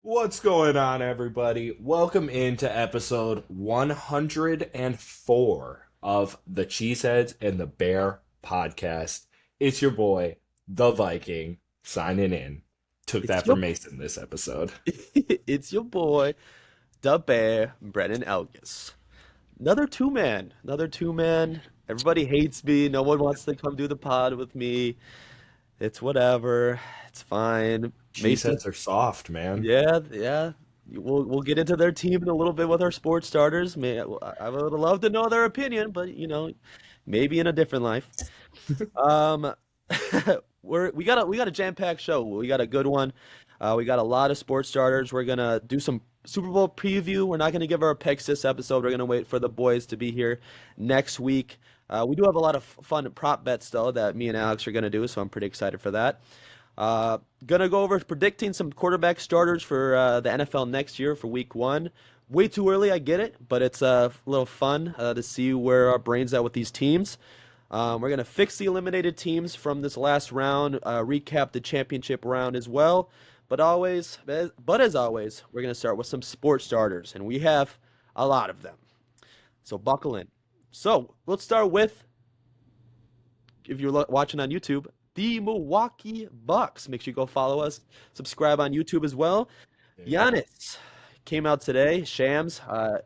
What's going on, everybody? Welcome into episode 104 of the Cheeseheads and the Bear podcast. It's your boy, the Viking, signing in. Took It's that from your Mason this episode. it's your boy, the Bear, Brennan Elgis. Another two man. Everybody hates me. No one wants to come do the pod with me. It's whatever. It's fine. Mason, Cheeseheads are soft, man. yeah. We'll get into their team in a little bit with our sports starters. I would love to know their opinion, but maybe in a different life. Um, we got a jam-packed show. We got a good one. We got a lot of sports starters. We're gonna do some Super Bowl preview. We're not gonna give our picks this episode. We're gonna wait for the boys to be here next week. We do have a lot of fun prop bets though that me and Alex are gonna do, so I'm pretty excited for that. Gonna go over predicting some quarterback starters for the NFL next year for Week One. Way too early, I get it, but it's a little fun to see where our brains at with these teams. We're going to fix the eliminated teams from this last round, recap the championship round as well. But as always, we're going to start with some sports starters, and we have a lot of them. So buckle in. So let's start with, if you're watching on YouTube, the Milwaukee Bucks. Make sure you go follow us, subscribe on YouTube as well. There you go. Giannis came out today. Shams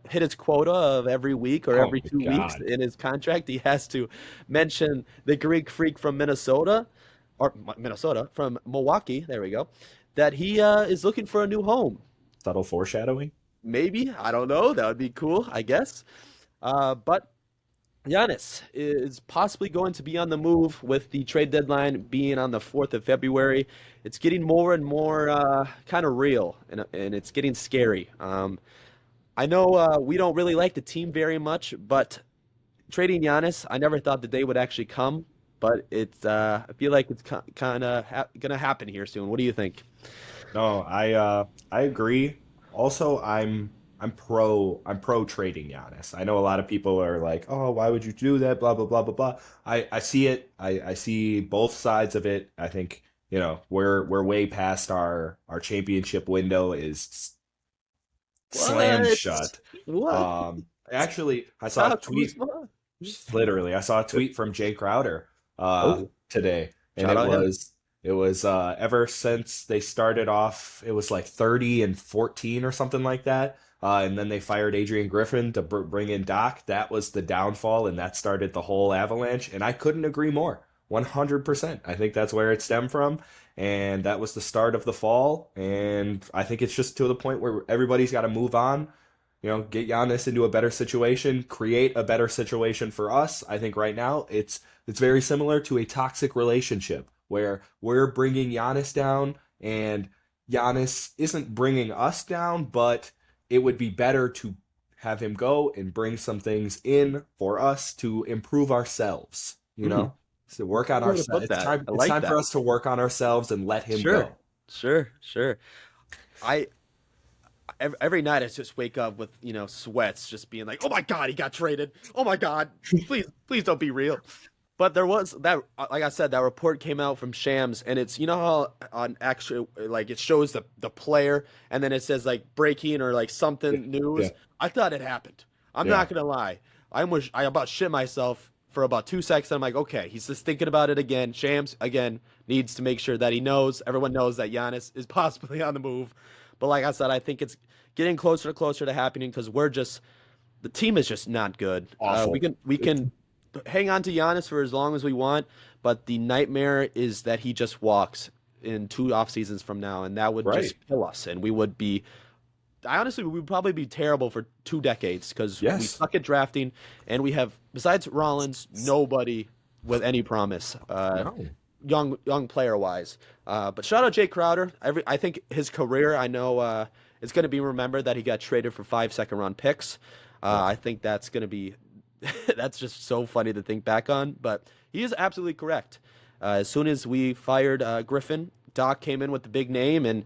hit his quota of every week or Oh every my 2 weeks God. in his contract. He has to mention the Greek freak from Minnesota, or Minnesota, from Milwaukee. There we go. That he is looking for a new home. Subtle foreshadowing. Maybe, I don't know. That would be cool, I guess. But Giannis is possibly going to be on the move with the trade deadline being on the 4th of February. It's getting more and more kind of real, and it's getting scary. I know we don't really like the team very much, but trading Giannis, I never thought the day would actually come, but I feel like it's kind of gonna happen here soon. What do you think? No, I agree. Also, I'm pro trading Giannis. I know a lot of people are like, "Oh, why would you do that?" Blah blah blah blah blah. I see it. I see both sides of it. I think, we're way past our championship window is slammed What? shut. What? Actually, I saw a Kyle tweet. Kuzma? Literally, I saw a tweet from Jay Crowder Oh, today, and shout it out him. was it was ever since they started off, it was like 30 and 14 or something like that. And then they fired Adrian Griffin to bring in Doc. That was the downfall, and that started the whole avalanche. And I couldn't agree more. 100%. I think that's where it stemmed from. And that was the start of the fall. And I think it's just to the point where everybody's got to move on, get Giannis into a better situation, create a better situation for us. I think right now it's very similar to a toxic relationship where we're bringing Giannis down and Giannis isn't bringing us down, but it would be better to have him go and bring some things in for us to improve ourselves, Hmm. to work on Good way to ourselves. put It's that. time I it's like time for that. us to work on ourselves and let him Sure, go. sure. I every night I just wake up with sweats, just being like, oh my god, he got traded. Oh my god, please don't be real. But there was that, like I said, that report came out from Shams, and it's how on actually like it shows the player, and then it says like breaking or like Yeah. something Yeah. news. I thought it happened. I'm Yeah. not gonna lie. I about shit myself for about 2 seconds. I'm like, okay, he's just thinking about it again. Shams again needs to make sure that everyone knows that Giannis is possibly on the move. But like I said, I think it's getting closer and closer to happening because the team is just not good. We Awful. can we can hang on to Giannis for as long as we want, but the nightmare is that he just walks in 2 off seasons from now, and that would Right. just kill us, and we would be. I honestly, we would probably be terrible for 2 decades because we Yes. suck at drafting, and we have, besides Rollins, nobody with any promise, No. young player wise. But shout out Jay Crowder. I think his career, I know, it's going to be remembered that he got traded for 5 second round picks. Yeah. I think that's going to be that's just so funny to think back on. But he is absolutely correct. As soon as we fired Griffin, Doc came in with the big name, and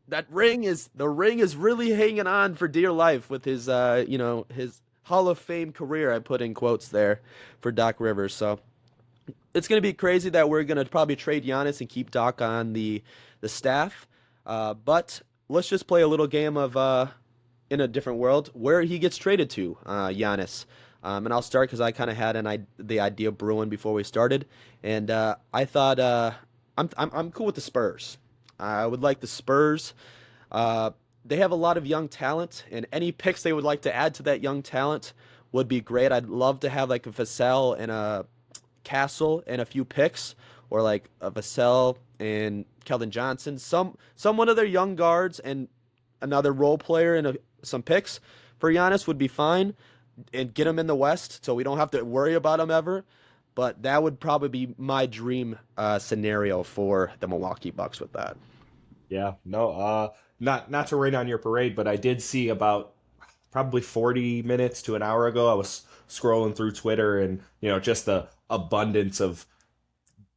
the ring is really hanging on for dear life with his Hall of Fame career. I put in quotes there for Doc Rivers. So it's going to be crazy that we're going to probably trade Giannis and keep Doc on the staff. But let's just play a little game of in a different world where he gets traded to, Giannis. And I'll start because I kind of had the idea brewing before we started, and I thought I'm cool with the Spurs. I would like the Spurs. Uh, they have a lot of young talent, and any picks they would like to add to that young talent would be great. I'd love to have like a Vassell and a Castle and a few picks, or like a Vassell and Keldon Johnson, some one of their young guards and another role player and some picks for Giannis would be fine, and get him in the West so we don't have to worry about him ever. But that would probably be my dream scenario for the Milwaukee Bucks with that. Yeah, no, not to rain on your parade, but I did see about probably 40 minutes to an hour ago. I was scrolling through Twitter, and just the abundance of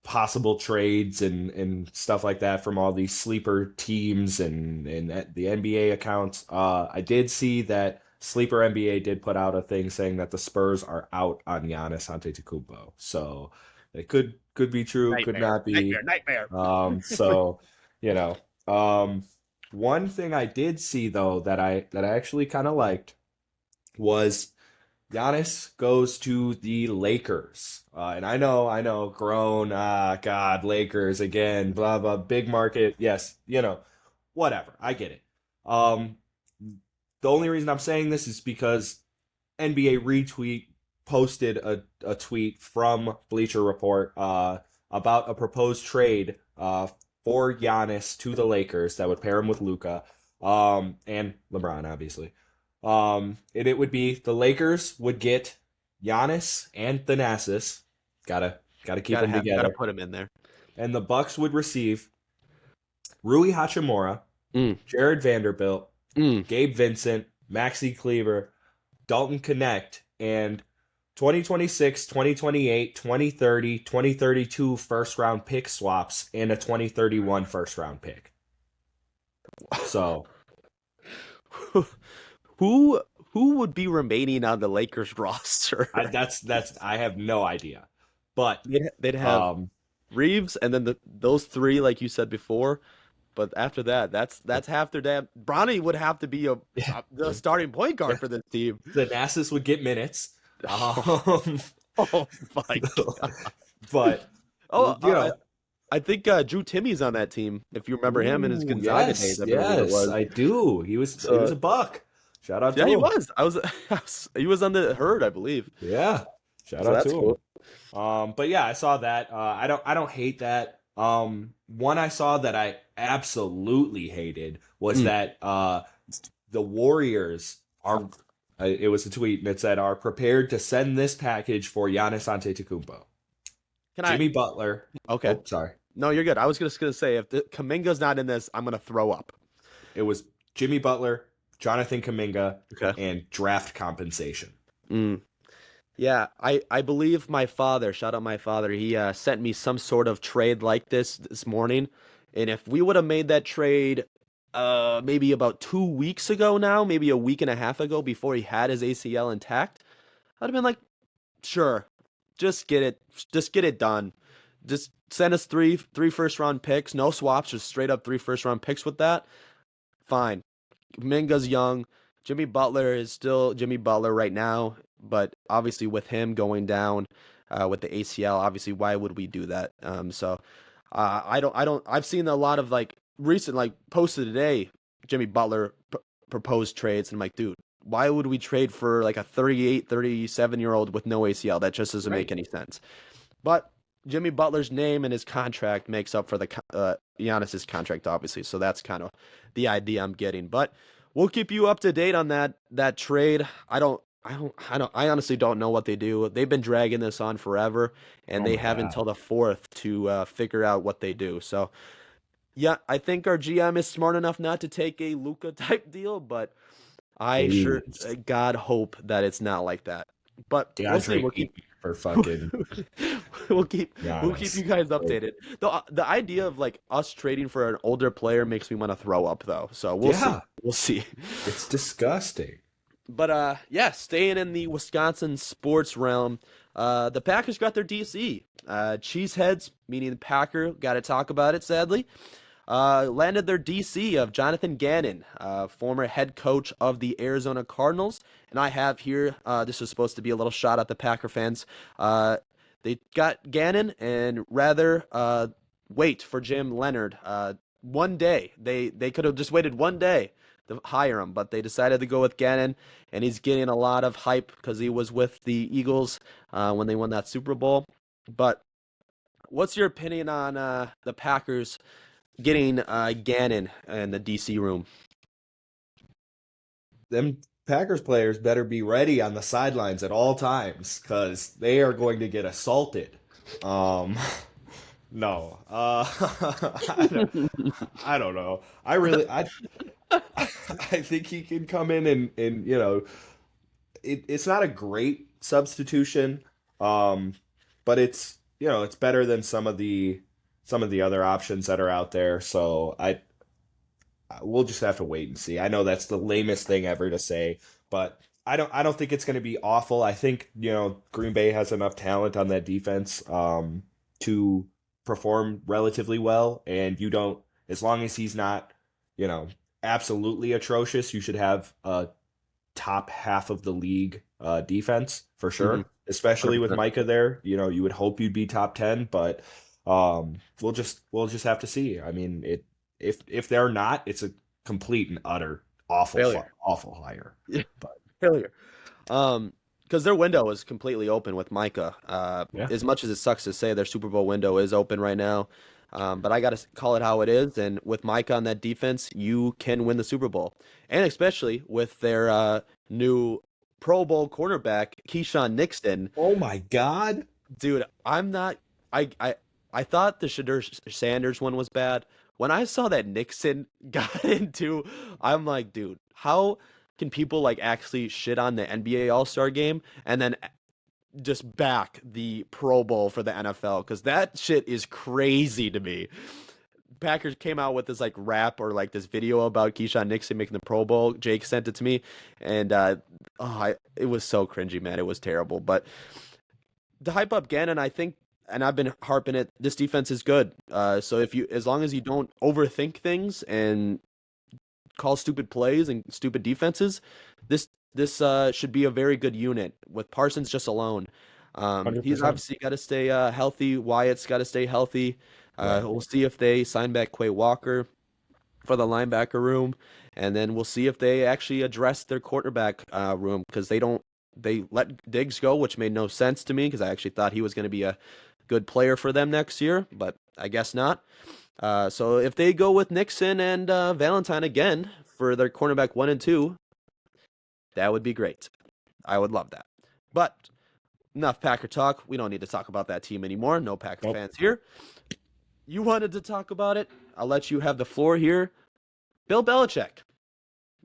possible trades and stuff like that from all these sleeper teams and the NBA accounts. I did see that Sleeper NBA did put out a thing saying that the Spurs are out on Giannis Antetokounmpo. So it could be true, could Nightmare, not be. nightmare, nightmare. So you know, um, one thing I did see though that I actually kind of liked was Giannis goes to the Lakers. And I know, grown, God, Lakers again, blah, blah, big market. Yes, whatever. I get it. Um, the only reason I'm saying this is because NBA Retweet posted a tweet from Bleacher Report about a proposed trade for Giannis to the Lakers that would pair him with Luca and LeBron, obviously. And it would be the Lakers would get Giannis and Thanasis. Gotta keep them Gotta together. put him in there. And the Bucks would receive Rui Hachimura, Mm, Jared Vanderbilt, mm. Gabe Vincent, Maxi Kleber, Dalton Connect, and 2026, 2028, 2030, 2032 first round pick swaps and a 2031 first round pick. So who who would be remaining on the Lakers roster? that's I have no idea. But They'd have um Reeves and then those three, like you said before. But after that, that's half their damn. Bronny would have to be the starting point guard for this team. the Nasus would get minutes. Um, Oh my god! but Oh, you know, I think Drew Timmy's on that team. If you remember him in his Gonzaga yes, days, I believe it yes, was. I do. He was a buck. Shout out Yeah, to he him. was. He was on the herd, I believe. Yeah, shout So out that's to cool. him. But yeah, I saw that. I don't hate that. One I saw that I absolutely hated was Mm. that the Warriors are. It was a tweet and it said are prepared to send this package for Giannis Antetokounmpo, Can I? Jimmy Butler. Okay. Oh, sorry. No, you're good. I was just gonna say if Kaminga's not in this, I'm gonna throw up. It was Jimmy Butler, Jonathan Kuminga, Okay. and draft compensation. Mm. Yeah, I believe my father, shout out my father, he sent me some sort of trade like this morning. And if we would have made that trade maybe about 2 weeks ago now, maybe a week and a half ago before he had his ACL intact, I'd have been like, sure, just get it done. Just send us three first round picks, no swaps, just straight up three first round picks with that. Fine. Minga's young. Jimmy Butler is still Jimmy Butler right now, but obviously with him going down with the ACL, obviously why would we do that? I've seen a lot of like recent like posted today. Jimmy Butler proposed trades, and I'm like, dude, why would we trade for like a 38, 37-year-old with no ACL? That just doesn't make Right. any sense. But Jimmy Butler's name and his contract makes up for the Giannis's contract, obviously. So that's kind of the idea I'm getting. But we'll keep you up to date on that trade. I honestly don't know what they do. They've been dragging this on forever, and Oh they my have God. until the 4th to figure out what they do. So yeah, I think our GM is smart enough not to take a Luca type deal, but I sure Please. God hope that it's not like that. But we'll see. DeAndre Ayton for fucking we'll keep Giannis. you guys updated. The idea of like us trading for an older player makes me want to throw up though. So we'll see. Yeah, We'll see. it's disgusting. But yeah, staying in the Wisconsin sports realm, the Packers got their DC. Cheeseheads, meaning the Packer, got to talk about it sadly. landed their DC of Jonathan Gannon, former head coach of the Arizona Cardinals. And I have here, this was supposed to be a little shot at the Packer fans. They got Gannon and rather wait for Jim Leonard. One day. They could have just waited one day to hire him, but they decided to go with Gannon, and he's getting a lot of hype because he was with the Eagles when they won that Super Bowl. But what's your opinion on the Packers getting Gannon in the DC room? Them Packers players better be ready on the sidelines at all times because they are going to get assaulted. Um, no, I don't know. I think he can come in and it's not a great substitution, um, but it's it's better than some of the other options that are out there. So we'll just have to wait and see. I know that's the lamest thing ever to say, but I don't think it's going to be awful. I think Green Bay has enough talent on that defense to perform relatively well, and you don't as long as he's not you know absolutely atrocious, you should have a top half of the league defense for Mm-hmm. sure. Especially with 100%. Micah there, you would hope you'd be top 10, but we'll just have to see. I mean, if they're not, it's a complete and utter Failure. awful hire. Yeah, But failure. Because their window is completely open with Micah. yeah, As much as it sucks to say, their Super Bowl window is open right now. But I got to call it how it is. And with Micah on that defense, you can win the Super Bowl. And especially with their new Pro Bowl cornerback, Keyshawn Nixon. oh my God, Dude, I'm not. I thought the Shadur Sanders one was bad. When I saw that Nixon got into, I'm like, dude, how can people like actually shit on the NBA All Star Game and then just back the Pro Bowl for the NFL? Because that shit is crazy to me. Packers came out with this like rap or like this video about Keyshawn Nixon making the Pro Bowl. Jake sent it to me, and it was so cringy, man. It was terrible. But to hype up Gannon, I think, and I've been harping it. This defense is good. So as long as you don't overthink things and call stupid plays and stupid defenses, this should be a very good unit with Parsons just alone. He's 100%. obviously got to stay healthy. Wyatt's got to stay healthy. Right. We'll see if they sign back Quay Walker for the linebacker room, and then we'll see if they actually address their quarterback room because they let Diggs go, which made no sense to me because I actually thought he was going to be a good player for them next year, but I guess not. So if they go with Nixon and Valentine again for their cornerback 1 and 2, that would be great. I would love that. But enough Packer talk. We don't need to talk about that team anymore. No Packer Nope. fans here. You wanted to talk about it. I'll let you have the floor here. Bill Belichick,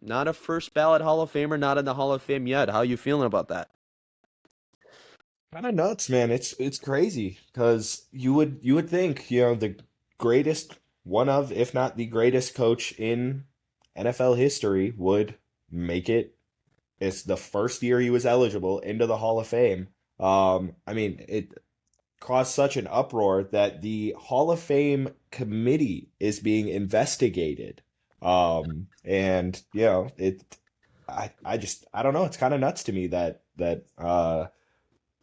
not a first ballot Hall of Famer, not in the Hall of Fame yet. How you feeling about that? Kind of nuts, man. It's crazy because you would think the greatest one of, if not the greatest coach in NFL history would make it. It's the first year he was eligible into the Hall of Fame. I mean, it caused such an uproar that the Hall of Fame committee is being investigated. And I don't know. It's kind of nuts to me that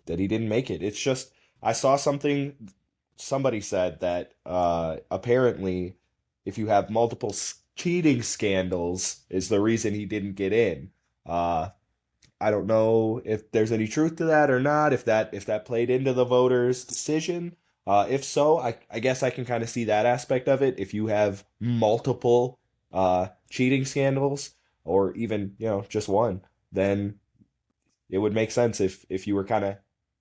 he didn't make it. It's just I saw somebody said that apparently if you have multiple cheating scandals is the reason he didn't get in. Uh, I don't know if there's any truth to that or not, if that played into the voters' decision. If so, I guess I can kind of see that aspect of it. If you have multiple cheating scandals, or even just one, then it would make sense if you were kind of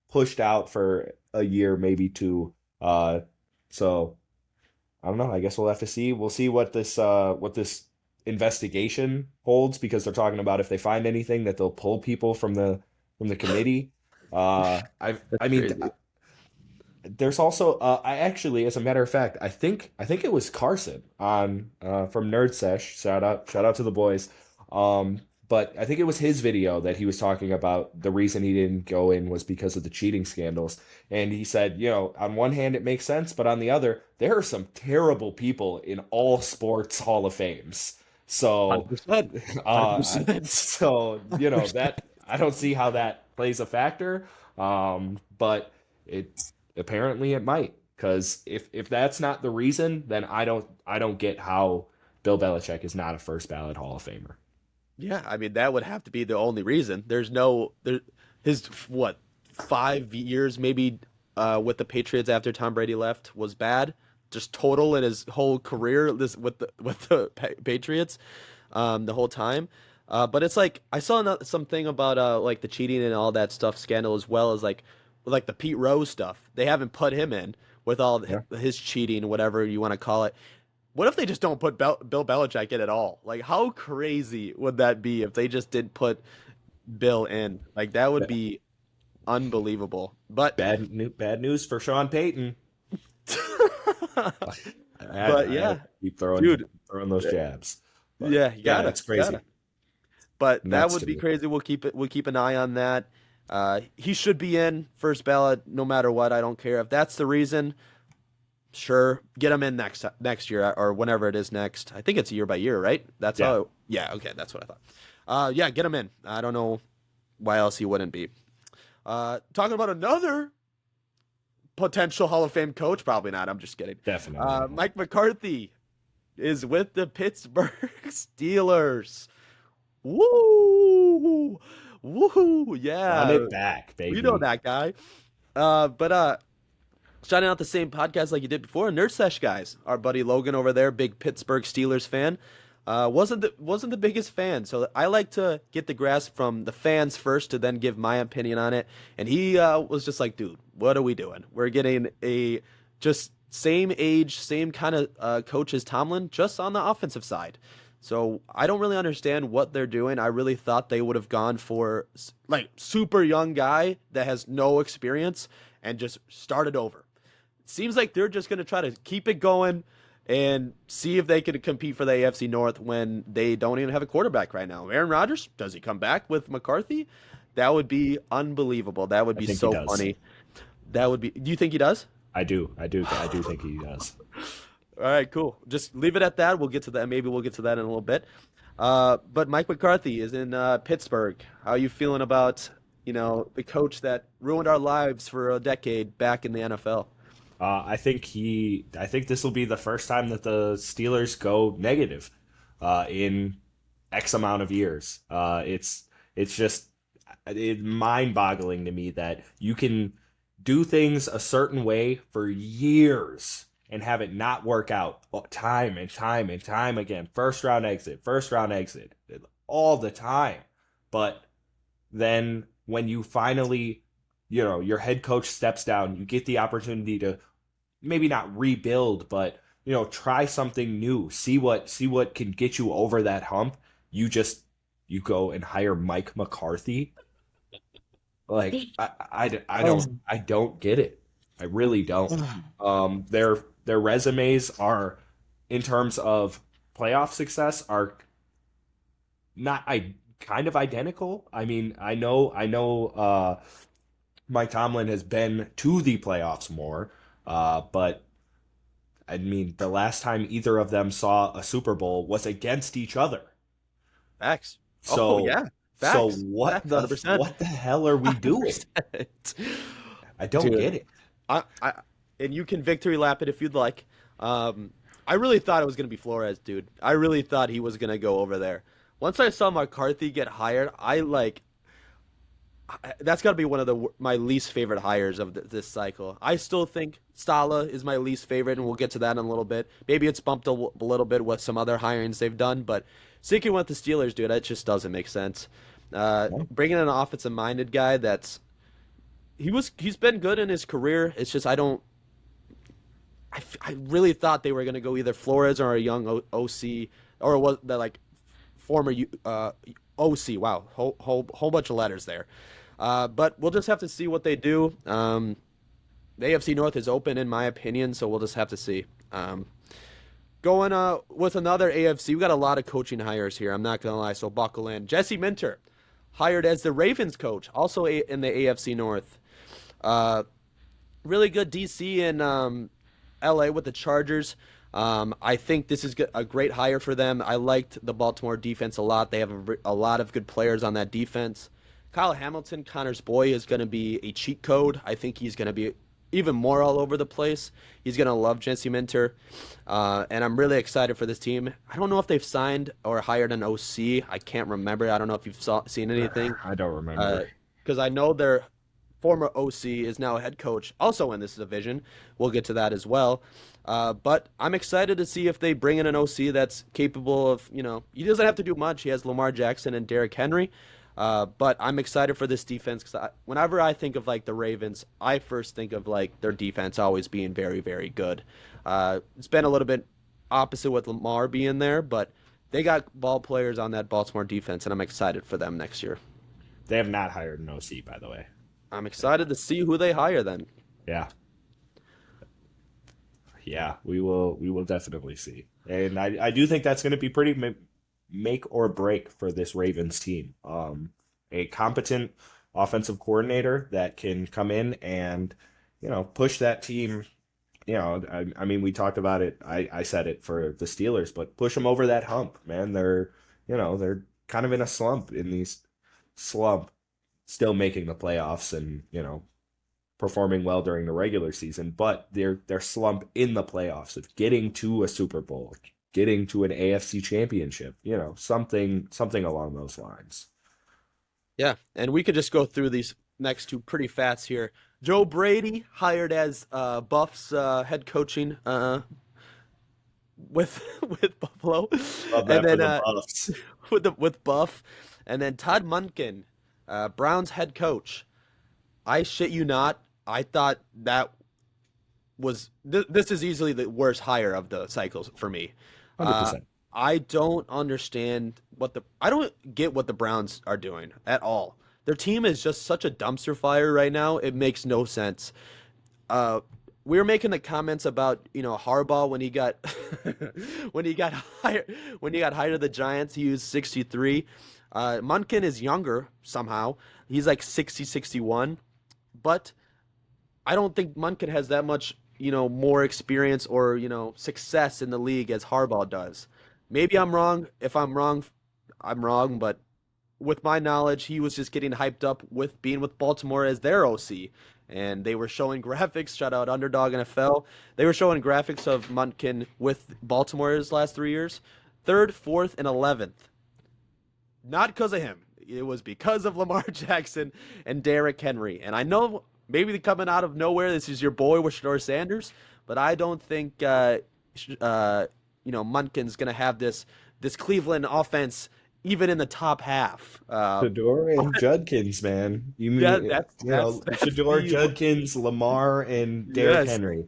pushed out for a year, maybe two. So I don't know. I guess we'll have to see. We'll see what this investigation holds because they're talking about if they find anything that they'll pull people from the committee. I That's mean, crazy. there's also I actually, as a matter of fact, I think it was Carson on from Nerd Sesh. Shout out to the boys. but I think it was his video that he was talking about the reason he didn't go in was because of the cheating scandals. And he said, on one hand, it makes sense, but on the other, there are some terrible people in all sports Hall of Fames. So, 100%. that I don't see how that plays a factor. But it apparently it might, because if that's not the reason, then I don't get how Bill Belichick is not a first ballot Hall of Famer. Yeah, I mean that would have to be the only reason. There's no there his what 5 years maybe with the Patriots after Tom Brady left was bad. Just total in his whole career this with the Patriots the whole time. But it's like I saw something about like the cheating and all that stuff scandal as well as like the Pete Rose stuff. They haven't put him in with all Yeah. his cheating, whatever you want to call it. What if they just don't put Bill Belichick in at all? Like, how crazy would that be if they just didn't put Bill in? Like, that would be unbelievable. But, Bad news for Sean Payton. but I have yeah, to keep throwing dude, throwing those jabs. But yeah, you yeah, gotta, that's you crazy. gotta. But that Nuts would to be me. crazy. We'll keep an eye on that. He should be in first ballot no matter what. I don't care if that's the reason. Sure, get him in next year or whenever it is next. I think it's year by year, right? That's Yeah. how. Yeah, okay, that's what I thought. Yeah, get him in. I don't know why else he wouldn't be. Talking about another potential Hall of Fame coach, probably not. I'm just kidding. Definitely not. Mike McCarthy is with the Pittsburgh Steelers. Woo, woo, Run yeah, it back, we know baby. that guy. But shouting out the same podcast like you did before, Nerd Sesh guys. Our buddy Logan over there, big Pittsburgh Steelers fan, wasn't the biggest fan. So I like to get the grasp from the fans first to then give my opinion on it. And he was just like, dude, what are we doing? We're getting a just same age, same kind of coach as Tomlin, just on the offensive side. So I don't really understand what they're doing. I really thought they would have gone for like super young guy that has no experience and just started over. Seems like they're just going to try to keep it going and see if they can compete for the AFC North when they don't even have a quarterback right now. Aaron Rodgers, does he come back with McCarthy? That would be unbelievable. That would I be think he so does. funny. That would be. Do you think he does? I do think he does. All right, cool. Just leave it at that. We'll get to that. Maybe we'll get to that in a little bit. But Mike McCarthy is in Pittsburgh. How are you feeling about the coach that ruined our lives for a decade back in the NFL? I think this will be the first time that the Steelers go negative in X amount of years. It's mind-boggling to me that you can do things a certain way for years and have it not work out time and time and time again. First round exit, all the time. But then when you finally, your head coach steps down, you get the opportunity to maybe not rebuild, but try something new. See what can get you over that hump. You just you go and hire Mike McCarthy. Like I don't get it. I really don't. Their resumes are, in terms of playoff success, are not I kind of identical. I mean, I know Mike Tomlin has been to the playoffs more, but I mean, the last time either of them saw a Super Bowl was against each other. Facts. Oh So, yeah, so facts. what Facts. the 100%. what the hell are we doing? 100%. I don't Dude, get it. I and you can victory lap it if you'd like. Um, I really thought it was gonna be Flores, dude. I really thought he was gonna go over there. Once I saw McCarthy get hired, that's got to be one of my least favorite hires of this cycle. I still think Sala is my least favorite, and we'll get to that in a little bit. Maybe it's bumped a little bit with some other hirings they've done, but sticking with the Steelers, dude, that just doesn't make sense. Bringing in an offensive-minded guy he's been good in his career. It's just I really thought they were going to go either Flores or a young OC, or was that like former OC. Wow, whole bunch of letters there. But we'll just have to see what they do. The AFC North is open, in my opinion, so we'll just have to see. Going with another AFC, we got a lot of coaching hires here. I'm not gonna lie, so buckle in. Jesse Minter, hired as the Ravens coach, also in the AFC North. Uh, Really good DC in LA with the Chargers. I think this is a great hire for them. I liked the Baltimore defense a lot. They have a lot of good players on that defense. Kyle Hamilton, Connor's boy, is going to be a cheat code. I think he's going to be even more all over the place. He's going to love Jesse Minter. And I'm really excited for this team. I don't know if they've signed or hired an OC. I can't remember. I don't know if you've seen anything. I don't remember. Because I know their former OC is now a head coach, also in this division. We'll get to that as well. But I'm excited to see if they bring in an OC that's capable of, he doesn't have to do much. He has Lamar Jackson and Derrick Henry. But I'm excited for this defense because whenever I think of like the Ravens, I first think of like their defense always being very, very good. It's been a little bit opposite with Lamar being there, but they got ball players on that Baltimore defense, and I'm excited for them next year. They have not hired an OC, by the way. I'm excited to see who they hire then. Yeah. Yeah, we will definitely see. And I do think that's going to be pretty make or break for this Ravens team. A competent offensive coordinator that can come in and, push that team. I mean, we talked about it. I said it for the Steelers, but push them over that hump, man. They're kind of in a slump still making the playoffs and, performing well during the regular season, but their slump in the playoffs of getting to a Super Bowl, getting to an AFC championship, something along those lines. Yeah, and we could just go through these next two pretty fast here. Joe Brady hired as Buff's head coaching with Buffalo, Love that and for then the Buffs. with Buff, and then Todd Monken, Browns head coach. I shit you not. I thought that was this is easily the worst hire of the cycles for me. 100%. I don't understand I don't get what the Browns are doing at all. Their team is just such a dumpster fire right now. It makes no sense. We were making the comments about Harbaugh when he got hired to the Giants. He was 63. Munkin is younger somehow. He's like 60, 61. But I don't think Munkin has that much, more experience or, success in the league as Harbaugh does. Maybe I'm wrong. If I'm wrong, I'm wrong. But with my knowledge, he was just getting hyped up with being with Baltimore as their OC. And they were showing graphics, shout out Underdog NFL. They were showing graphics of Munkin with Baltimore his last 3 years. 3rd, 4th, and 11th. Not because of him. It was because of Lamar Jackson and Derrick Henry. And I know maybe coming out of nowhere, this is your boy Shedeur Sanders, but I don't think Munkin's gonna have this Cleveland offense even in the top half. Shedeur and Judkins, man. You mean that's Shedeur, Judkins, Lamar, and Derrick Henry.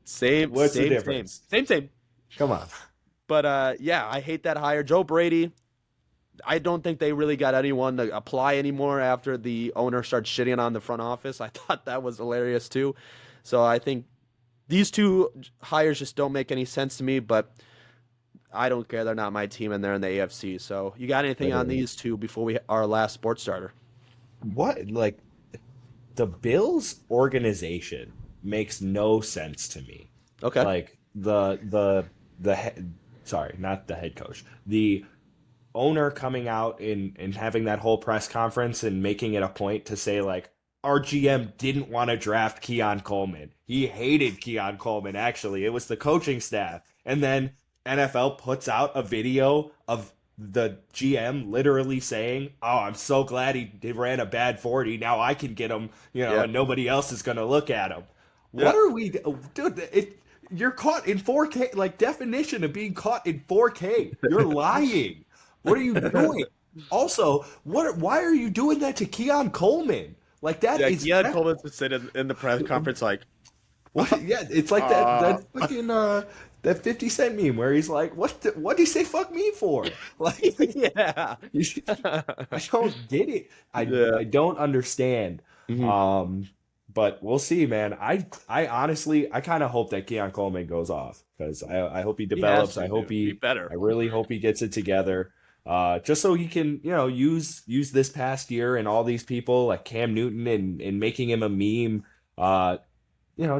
Same. What's the same, difference? Same. Come on. But I hate that hire. Joe Brady. I don't think they really got anyone to apply anymore after the owner started shitting on the front office. I thought that was hilarious too. So I think these two hires just don't make any sense to me, but I don't care. They're not my team and they're in the AFC. So you got anything on these two before our last sports starter? What? Like, the Bills organization makes no sense to me. Okay. Like, sorry, not the head coach. The owner coming out and having that whole press conference and making it a point to say, like, our GM didn't want to draft Keon Coleman. He hated Keon Coleman, actually. It was the coaching staff. And then NFL puts out a video of the GM literally saying, "Oh, I'm so glad he ran a bad 40. Now I can get him, and nobody else is going to look at him." Yeah. What are we... Dude, you're caught in 4K, like, definition of being caught in 4K. You're lying. What are you doing? Also, why are you doing that to Keon Coleman? Like, that is... Keon Coleman's been sitting in the press conference like... What? Yeah, it's like that fucking... that 50 Cent meme where he's like, what did he say fuck me for? Like, yeah. I don't get it. I don't understand. Mm-hmm. but we'll see, man. I honestly, I kind of hope that Keon Coleman goes off because I hope he He has develops. to, dude. He I better. really hope he gets it together. Just so he can, use this past year and all these people like Cam Newton and making him a meme. Uh,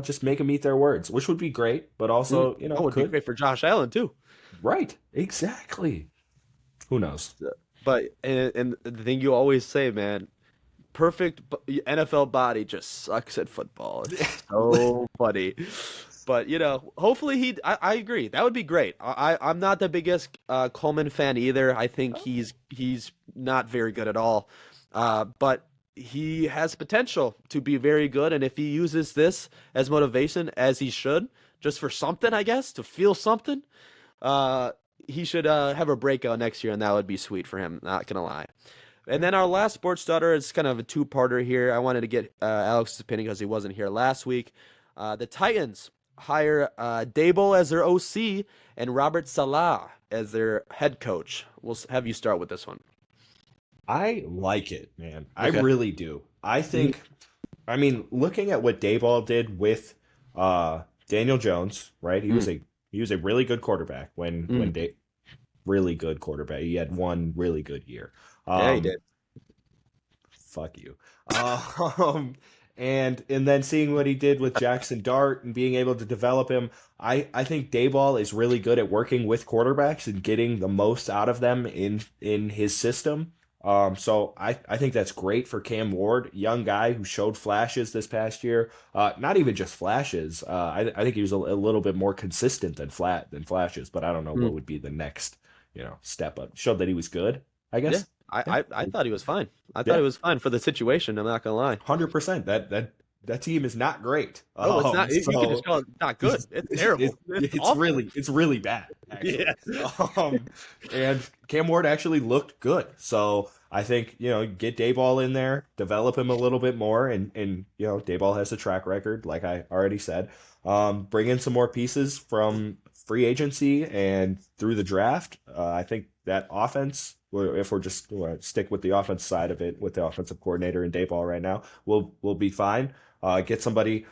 just make them eat their words, which would be great, but also, That would be could great for Josh Allen too. right, exactly. Who knows? But and the thing you always say, man, perfect NFL body just sucks at football. It's so funny. But hopefully I agree. That would be great. I'm not the biggest Coleman fan either. I think he's not very good at all. But he has potential to be very good, and if he uses this as motivation, as he should, just for something, I guess, to feel something, uh, he should have a breakout next year, and that would be sweet for him. Not gonna lie. And then our last sports starter is kind of a two-parter here. I wanted to get Alex's opinion because he wasn't here last week. The Titans hire Dable as their OC and Robert Salah as their head coach. We'll have you start with this one. I like it, man. I Okay. really do. I Mhm. think, I mean, looking at what Dayball did with Daniel Jones, right? Mm, He was a really good quarterback when mm. really good quarterback. He had one really good year. Yeah, he Um, did. fuck you. Um, and then seeing what he did with Jackson Dart and being able to develop him, I think Dayball is really good at working with quarterbacks and getting the most out of them in his system. So I think that's great for Cam Ward, young guy who showed flashes this past year. Not even just flashes. I think he was a little bit more consistent than flashes, but I don't know Mm. what would be the next, step up. Showed that he was good, I Yeah, guess. Yeah. I thought he was fine. I thought Yeah. he was fine for the situation. I'm not gonna lie. 100%. That team is not great. No, it's not. You can just So call it not good. it's It's terrible. It's awful. it's really bad Yeah. actually. Um, and Cam Ward actually looked good. So I think, get Dayball in there, develop him a little bit more, and Dayball has a track record, like I already said. Bring in some more pieces from free agency and through the draft. I think that offense, if we're just stick with the offense side of it, with the offensive coordinator and Dayball right now, we'll be fine. Get somebody,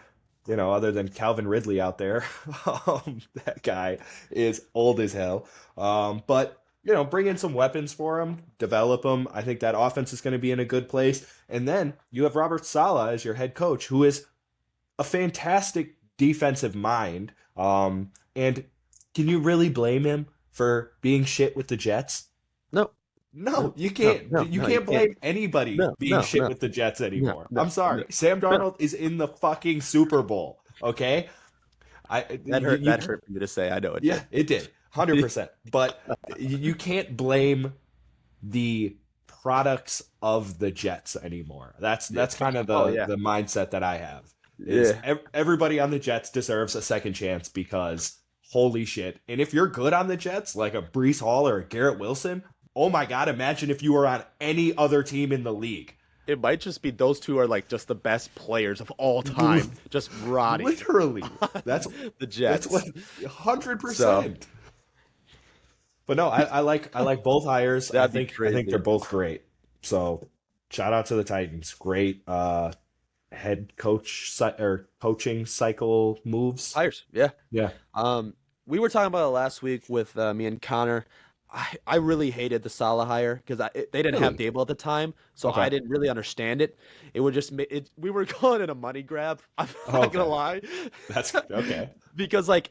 other than Calvin Ridley out there. That guy is old as hell. But bring in some weapons for him, develop him. I think that offense is going to be in a good place. And then you have Robert Saleh as your head coach, who is a fantastic defensive mind. And can you really blame him for being shit with the Jets? No, No, no, you no, can't. no, You no. You can't can't. blame anybody No, being no, shit no, with the Jets no, anymore. no, I'm sorry. no, Sam no. Darnold is in the fucking Super Bowl. Okay, I That you, hurt. you That hurt for you to say. I know it yeah, did. it did 100%. But you can't blame the products of the Jets anymore. Yeah. That's kind of Oh the yeah. the mindset that I have. Is Yeah. everybody on the Jets deserves a second chance because holy shit. And if you're good on the Jets, like a Brees Hall or a Garrett Wilson, oh my God, imagine if you were on any other team in the league. It might just be those two are like just the best players of all time, just rotting Literally. That's the that's what Jets. So 100%. But no, I like both hires. that'd be I think they're crazy. both great. So shout out to the Titans. Great head or coaching cycle moves. Hires. Yeah. Yeah. Um, we were talking about it last week with me and Connor. I really hated the Salah hire because they didn't have Really? Dable at the time, so I Okay. didn't really understand it. It would just we were calling it a money grab. I'm not gonna Okay. lie, That's okay. because like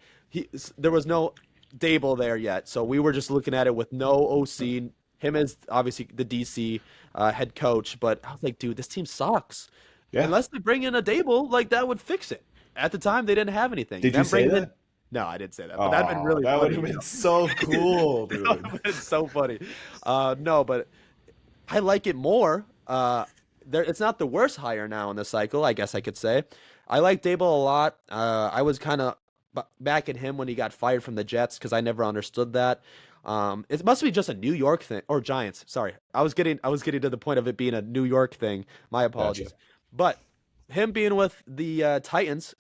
there was no Dable there yet, so we were just looking at it with no OC. Him as obviously the DC head coach, but I was like, dude, this team sucks. Yeah. Unless they bring in a Dable, like that would fix it. At the time, they didn't have anything. Did you Them say bringing in that? no, I didn't say that, but that'd been Oh, really that would funny. have been so cool, That dude. would've been so funny. No, but I like it more. It's not the worst hire now in the cycle, I guess I could say. I like Dable a lot. I was kind of back at him when he got fired from the Jets because I never understood that. It must be just a New York thing or Giants. Sorry, I was getting to the point of it being a New York thing. My Gotcha. apologies. But him being with the Titans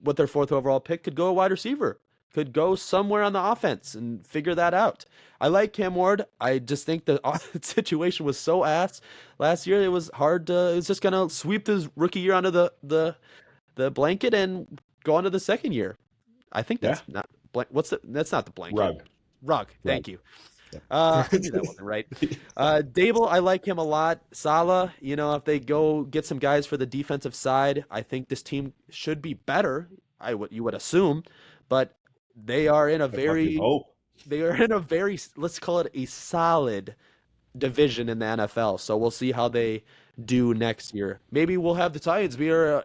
with their fourth overall pick could go a wide receiver. could go somewhere on the offense and figure that out. I like Cam Ward. I just think the situation was so ass last year. It was hard to. It was just gonna sweep his rookie year onto the blanket and go on to the second year. I think Yeah, that's not what's that's not the blanket. rug, Rug. rug. Thank you. Yeah. I knew that wasn't right. Dable, I like him a lot. Salah, if they go get some guys for the defensive side, I think this team should be better. You would assume, but they are in a I fucking very hope. let's call it a solid division in the NFL. So we'll see how they do next year. Maybe we'll have the Titans be our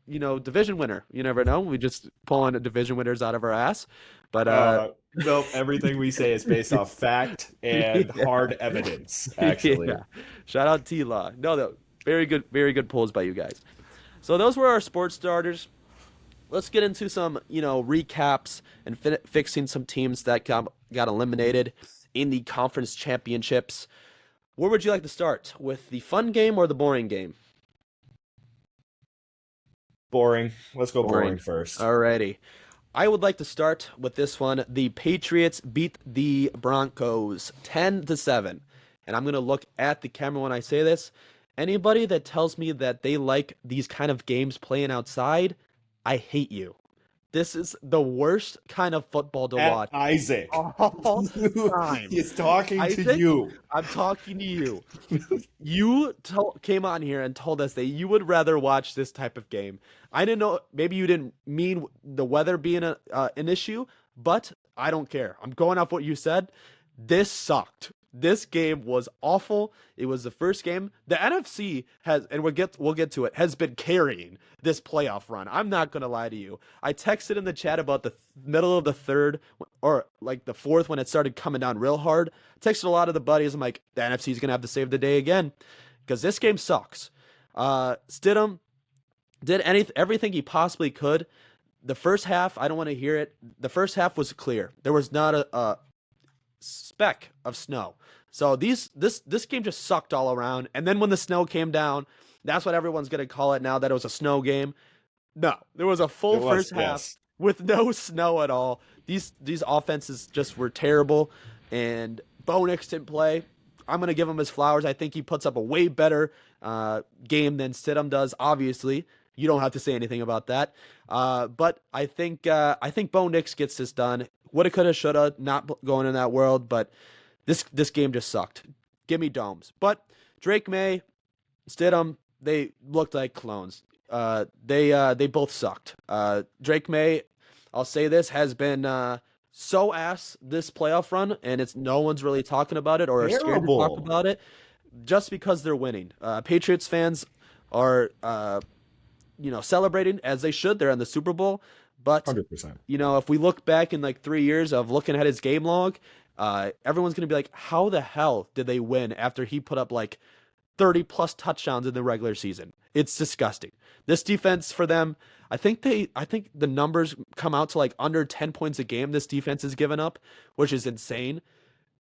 division winner. You never know. We just pulling division winners out of our ass. But Nope, everything we say is based off fact and yeah. hard evidence, actually. Yeah. Shout out T Law. No, very good pulls by you guys. So those were our sports starters. Let's get into some, recaps and fixing some teams that got eliminated in the conference championships. Where would you like to start? With the fun game or the boring game? Boring. Let's go Boring. boring first. Alrighty. I would like to start with this one. The Patriots beat the Broncos 10-7. And I'm going to look at the camera when I say this. Anybody that tells me that they like these kind of games playing outside, I hate you. This is the worst kind of football to watch Isaac. all time. He's talking to Isaac, you. I'm talking to you. You came on here and told us that you would rather watch this type of game. I didn't know. Maybe you didn't mean the weather being an issue, but I don't care. I'm going off what you said. This sucked. This game was awful. It was the first game. The NFC has, and we'll get to it, has been carrying this playoff run. I'm not gonna lie to you. I texted in the chat about the middle of the third or like the fourth when it started coming down real hard. Texted a lot of the buddies. I'm like, the NFC is gonna have to save the day again because this game sucks. Stidham did everything he possibly could. The first half, I don't want to hear it. The first half was clear. There was not a speck of snow. So this game just sucked all around. And then when the snow came down, that's what everyone's gonna call it now, that it was a snow game. No, there was a full first half Yes. with no snow at all. These offenses just were terrible, and Bo Nix didn't play. I'm gonna give him his flowers. I think he puts up a way better game than Stidham does. Obviously, you don't have to say anything about that. But I think Bo Nix gets this done. Woulda, coulda, shoulda, not going in that world, but this game just sucked. Give me domes. But Drake May, Stidham, they looked like clones. They both sucked. Drake May, I'll say this, has been so ass this playoff run, and it's no one's really talking about it or are scared to talk Terrible. about it just because they're winning. Patriots fans are celebrating as they should. They're in the Super Bowl. But 100%. if we look back in like 3 years of looking at his game log, everyone's gonna be like, how the hell did they win after he put up like 30 plus touchdowns in the regular season? It's disgusting. This defense for them, I think the numbers come out to like under 10 points a game this defense has given up, which is insane.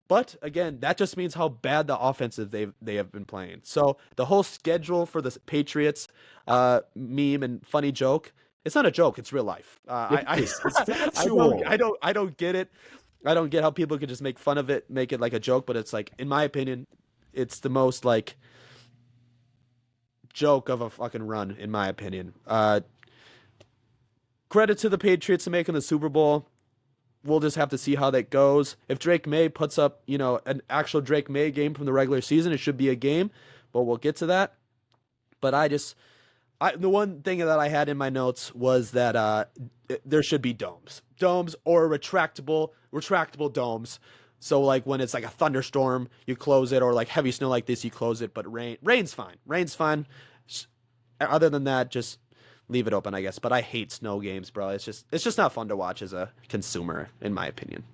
But again, that just means how bad the offensive they have been playing. So the whole schedule for the Patriots meme and funny joke, it's not a joke, it's real life. It's factual. I don't get it. I don't get how people could just make fun of it, make it like a joke, but it's like, in my opinion, it's the most like joke of a fucking run, in my opinion. Credit to the Patriots for making the Super Bowl. We'll just have to see how that goes. If Drake May puts up, an actual Drake May game from the regular season, it should be a game, but we'll get to that. But the one thing that I had in my notes was that there should be domes or retractable domes. So like when it's like a thunderstorm, you close it, or like heavy snow like this, you close it. But rain's fine. Other than that, just leave it open, I guess. But I hate snow games, bro. It's just not fun to watch as a consumer, in my opinion.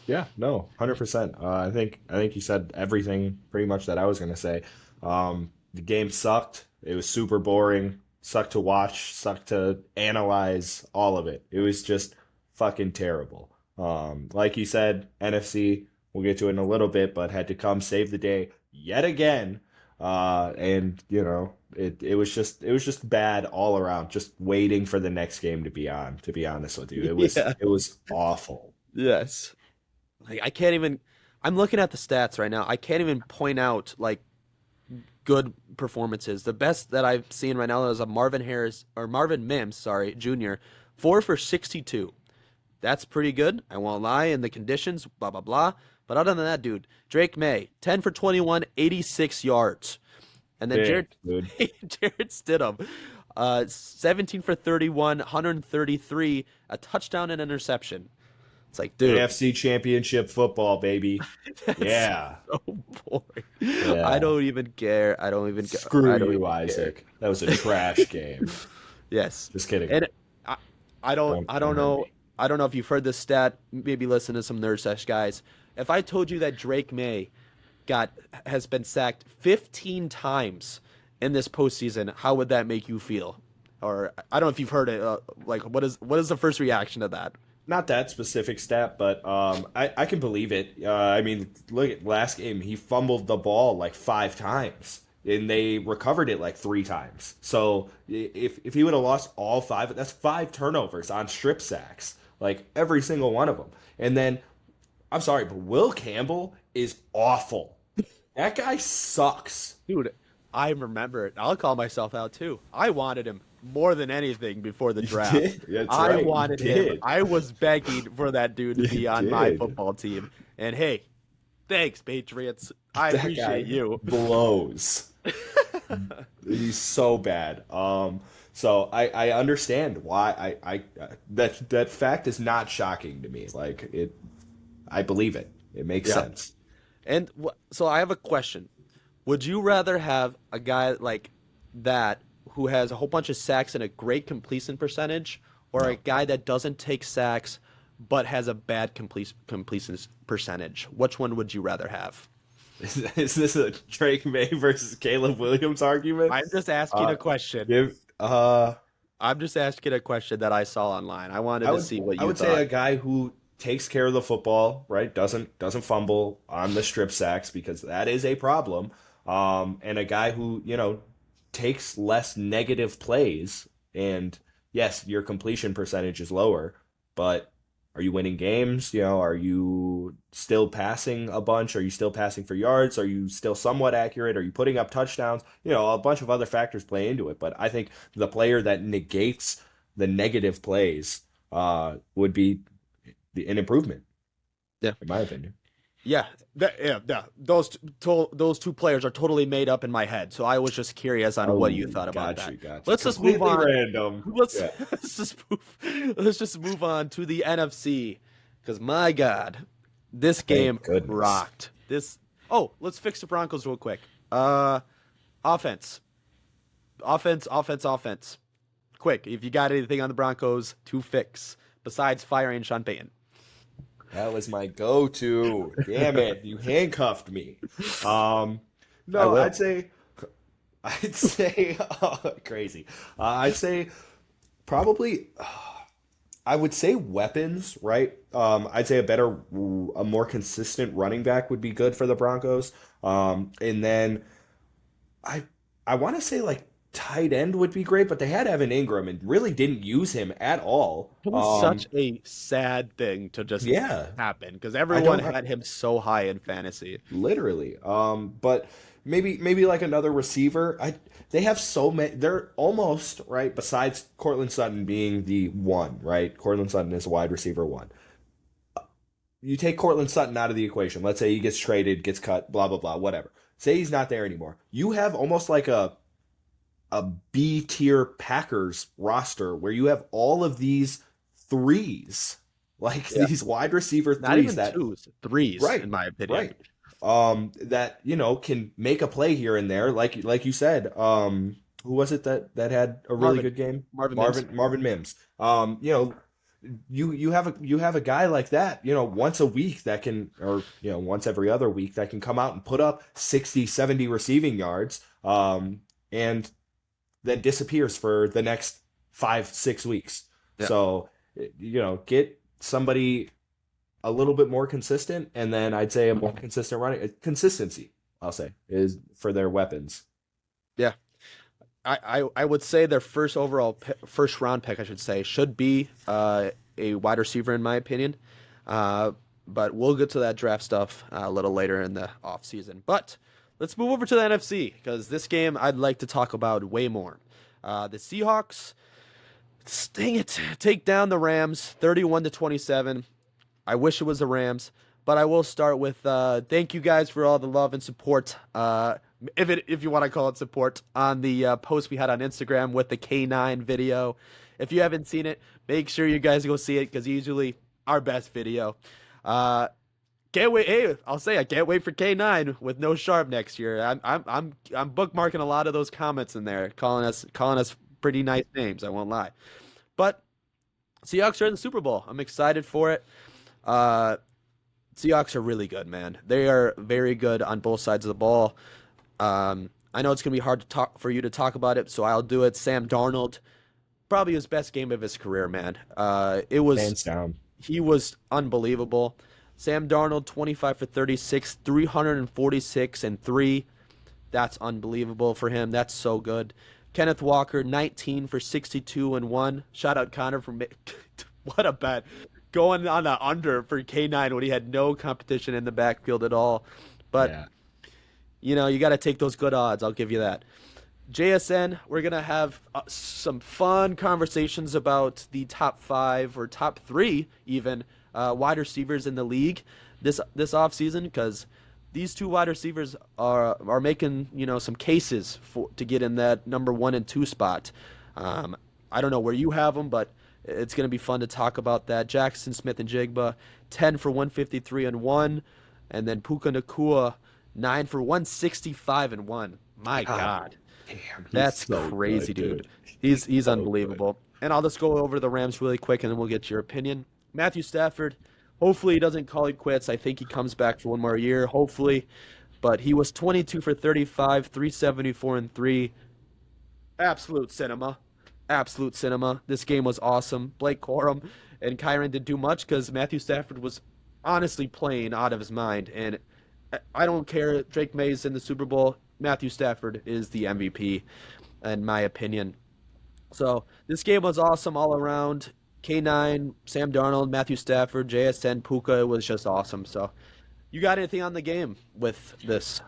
Yeah, no, 100%. I think you said everything pretty much that I was gonna say. The game sucked. It was super boring. Sucked to watch. Sucked to analyze. All of it. It was just fucking terrible. Like you said, NFC. We'll get to it in a little bit, but had to come save the day yet again. And it was just bad all around, just waiting for the next game to be on, to be honest with you. Yeah. It was awful. Yes. Like I can't even. I'm looking at the stats right now. I can't even point out like good performances. The best that I've seen right now is a Marvin Harris or Marvin Mims, sorry, Jr. 4 for 62. That's pretty good. I won't lie. In the conditions, blah blah blah. But other than that, dude, Drake May, 10 for 21, 86 yards. And then Big, Jared dude. Jared Stidham, 17 for 31, 133, a touchdown and interception. It's like, dude, AFC Championship football, baby. that's Yeah. so boring. I Yeah. don't even care. Screw I don't you, even care. Isaac. That was a trash game. Yes. Just kidding. And I, I don't Don't hurt know me. I don't know if you've heard this stat, maybe listen to some Nerd Sesh guys. If I told you that Drake May got has been sacked 15 times in this postseason, how would that make you feel? Or I don't know if you've heard it. Like, what is the first reaction to that? Not that specific stat, but I can believe it. I mean, look at last game. He fumbled the ball like 5 times, and they recovered it like 3 times. So if he would have lost all five, that's 5 turnovers on strip sacks, like every single one of them. And then I'm sorry, but Will Campbell is awful. That guy sucks. Dude, I remember it. I'll call myself out too. I wanted him more than anything before the You draft. did. That's I right. You wanted him. did. I was begging for that dude to You be on my did. football team. And hey, thanks, Patriots. I That guy appreciate you. blows. He's so bad. So I understand why that fact is not shocking to me. Like it, I believe it. It makes Yeah. sense. And so I have a question. Would you rather have a guy like that who has a whole bunch of sacks and a great completion percentage, or a No. guy that doesn't take sacks but has a bad completion percentage? Which one would you rather have? Is this a Drake May versus Caleb Williams argument? I'm just asking Uh, a question. give I'm just asking a question that I saw online. I wanted to see what I you would say thought. a guy who takes care of the football, right? Doesn't fumble on the strip sacks because that is a problem. And a guy who, takes less negative plays. And yes, your completion percentage is lower, but are you winning games? Are you still passing a bunch? Are you still passing for yards? Are you still somewhat accurate? Are you putting up touchdowns? A bunch of other factors play into it. But I think the player that negates the negative plays would be an improvement, Yeah. in my opinion. Yeah, yeah. Those two players are totally made up in my head. So I was just curious on what you Oh, thought about got that. you, got you. Let's just move Completely on. random. Let's Yeah. let's just move on to the NFC because my God, this game Thank goodness. rocked. This. Oh, let's fix the Broncos real quick. Offense, offense. Quick, if you got anything on the Broncos to fix besides firing Sean Payton. That was my go-to. Damn it, you handcuffed me. Um, I no, will. I'd say, oh, crazy. I'd say probably, I would say weapons, right? I'd say a more consistent running back would be good for the Broncos. And then I, I want to say like tight end would be great, but they had Evan Ingram and really didn't use him at all. It was such a sad thing to just Yeah, happen because I everyone don't. had him so high in fantasy. Literally. But maybe like another receiver. They have so many. They're almost right. Besides Cortland Sutton being the one, right? Cortland Sutton is wide receiver one. You take Cortland Sutton out of the equation. Let's say he gets traded, gets cut, blah blah blah, whatever. Say he's not there anymore. You have almost like a B tier Packers roster where you have all of these threes, like Yeah. these wide receiver Not threes even that twos, threes, in right, my opinion. right. That can make a play here and there, like you said. Who was it that had a really Marvin, good game? Marvin Mims. Marvin Mims. You have a guy like that, once a week that can, or once every other week that can come out and put up 60, 70 receiving yards, and then disappears for the next 5, 6 weeks. Yeah. So, get somebody a little bit more consistent, and then I'd say a more consistent running consistency. I'll say, is for their weapons. Yeah. I would say their first round pick, I should say, should be a wide receiver in my opinion. Uh, but we'll get to that draft stuff a little later in the offseason. But let's move over to the NFC because this game I'd like to talk about way more. The Seahawks, dang it, take down the Rams 31-27. I wish it was the Rams, but I will start with thank you guys for all the love and support. If you want to call it support on the post we had on Instagram with the K9 video. If you haven't seen it, make sure you guys go see it because usually our best video. Uh, can't wait. Hey, I'll say I can't wait for K9 with no Sharp next year. I'm bookmarking a lot of those comments in there, calling us pretty nice names. I won't lie, but Seahawks are in the Super Bowl. I'm excited for it. Uh, Seahawks are really good, man. They are very good on both sides of the ball. I know it's gonna be hard to talk for you to talk about it, so I'll do it. Sam Darnold, probably his best game of his career, man. It was Hands down. he was unbelievable. Sam Darnold, 25 for 36, 346 and three. That's unbelievable for him. That's so good. Kenneth Walker, 19 for 62 and one. Shout out Connor for what a bet. Going on the under for K9 when he had no competition in the backfield at all. But Yeah. you got to take those good odds. I'll give you that. JSN, we're going to have some fun conversations about the top 5 or top 3 even wide receivers in the league this offseason because these two wide receivers are making, some cases to get in that number 1 and 2 spot. I don't know where you have them, but it's going to be fun to talk about that. Jackson Smith and Jigba, 10 for 153 and 1, and then Puka Nakua, 9 for 165 and 1. My God. Damn, he's That's so crazy, good, dude. He's so good. unbelievable. And I'll just go over the Rams really quick, and then we'll get your opinion. Matthew Stafford, hopefully he doesn't call it quits. I think he comes back for one more year, hopefully. But he was 22 for 35, 374 and 3. Absolute cinema. Absolute cinema. This game was awesome. Blake Corum and Kyron didn't do much because Matthew Stafford was honestly playing out of his mind. And I don't care. Drake May's in the Super Bowl. Matthew Stafford is the MVP, in my opinion. So this game was awesome all around. K9, Sam Darnold, Matthew Stafford, JSN, Puka. It was just awesome. So you got anything on the game with this?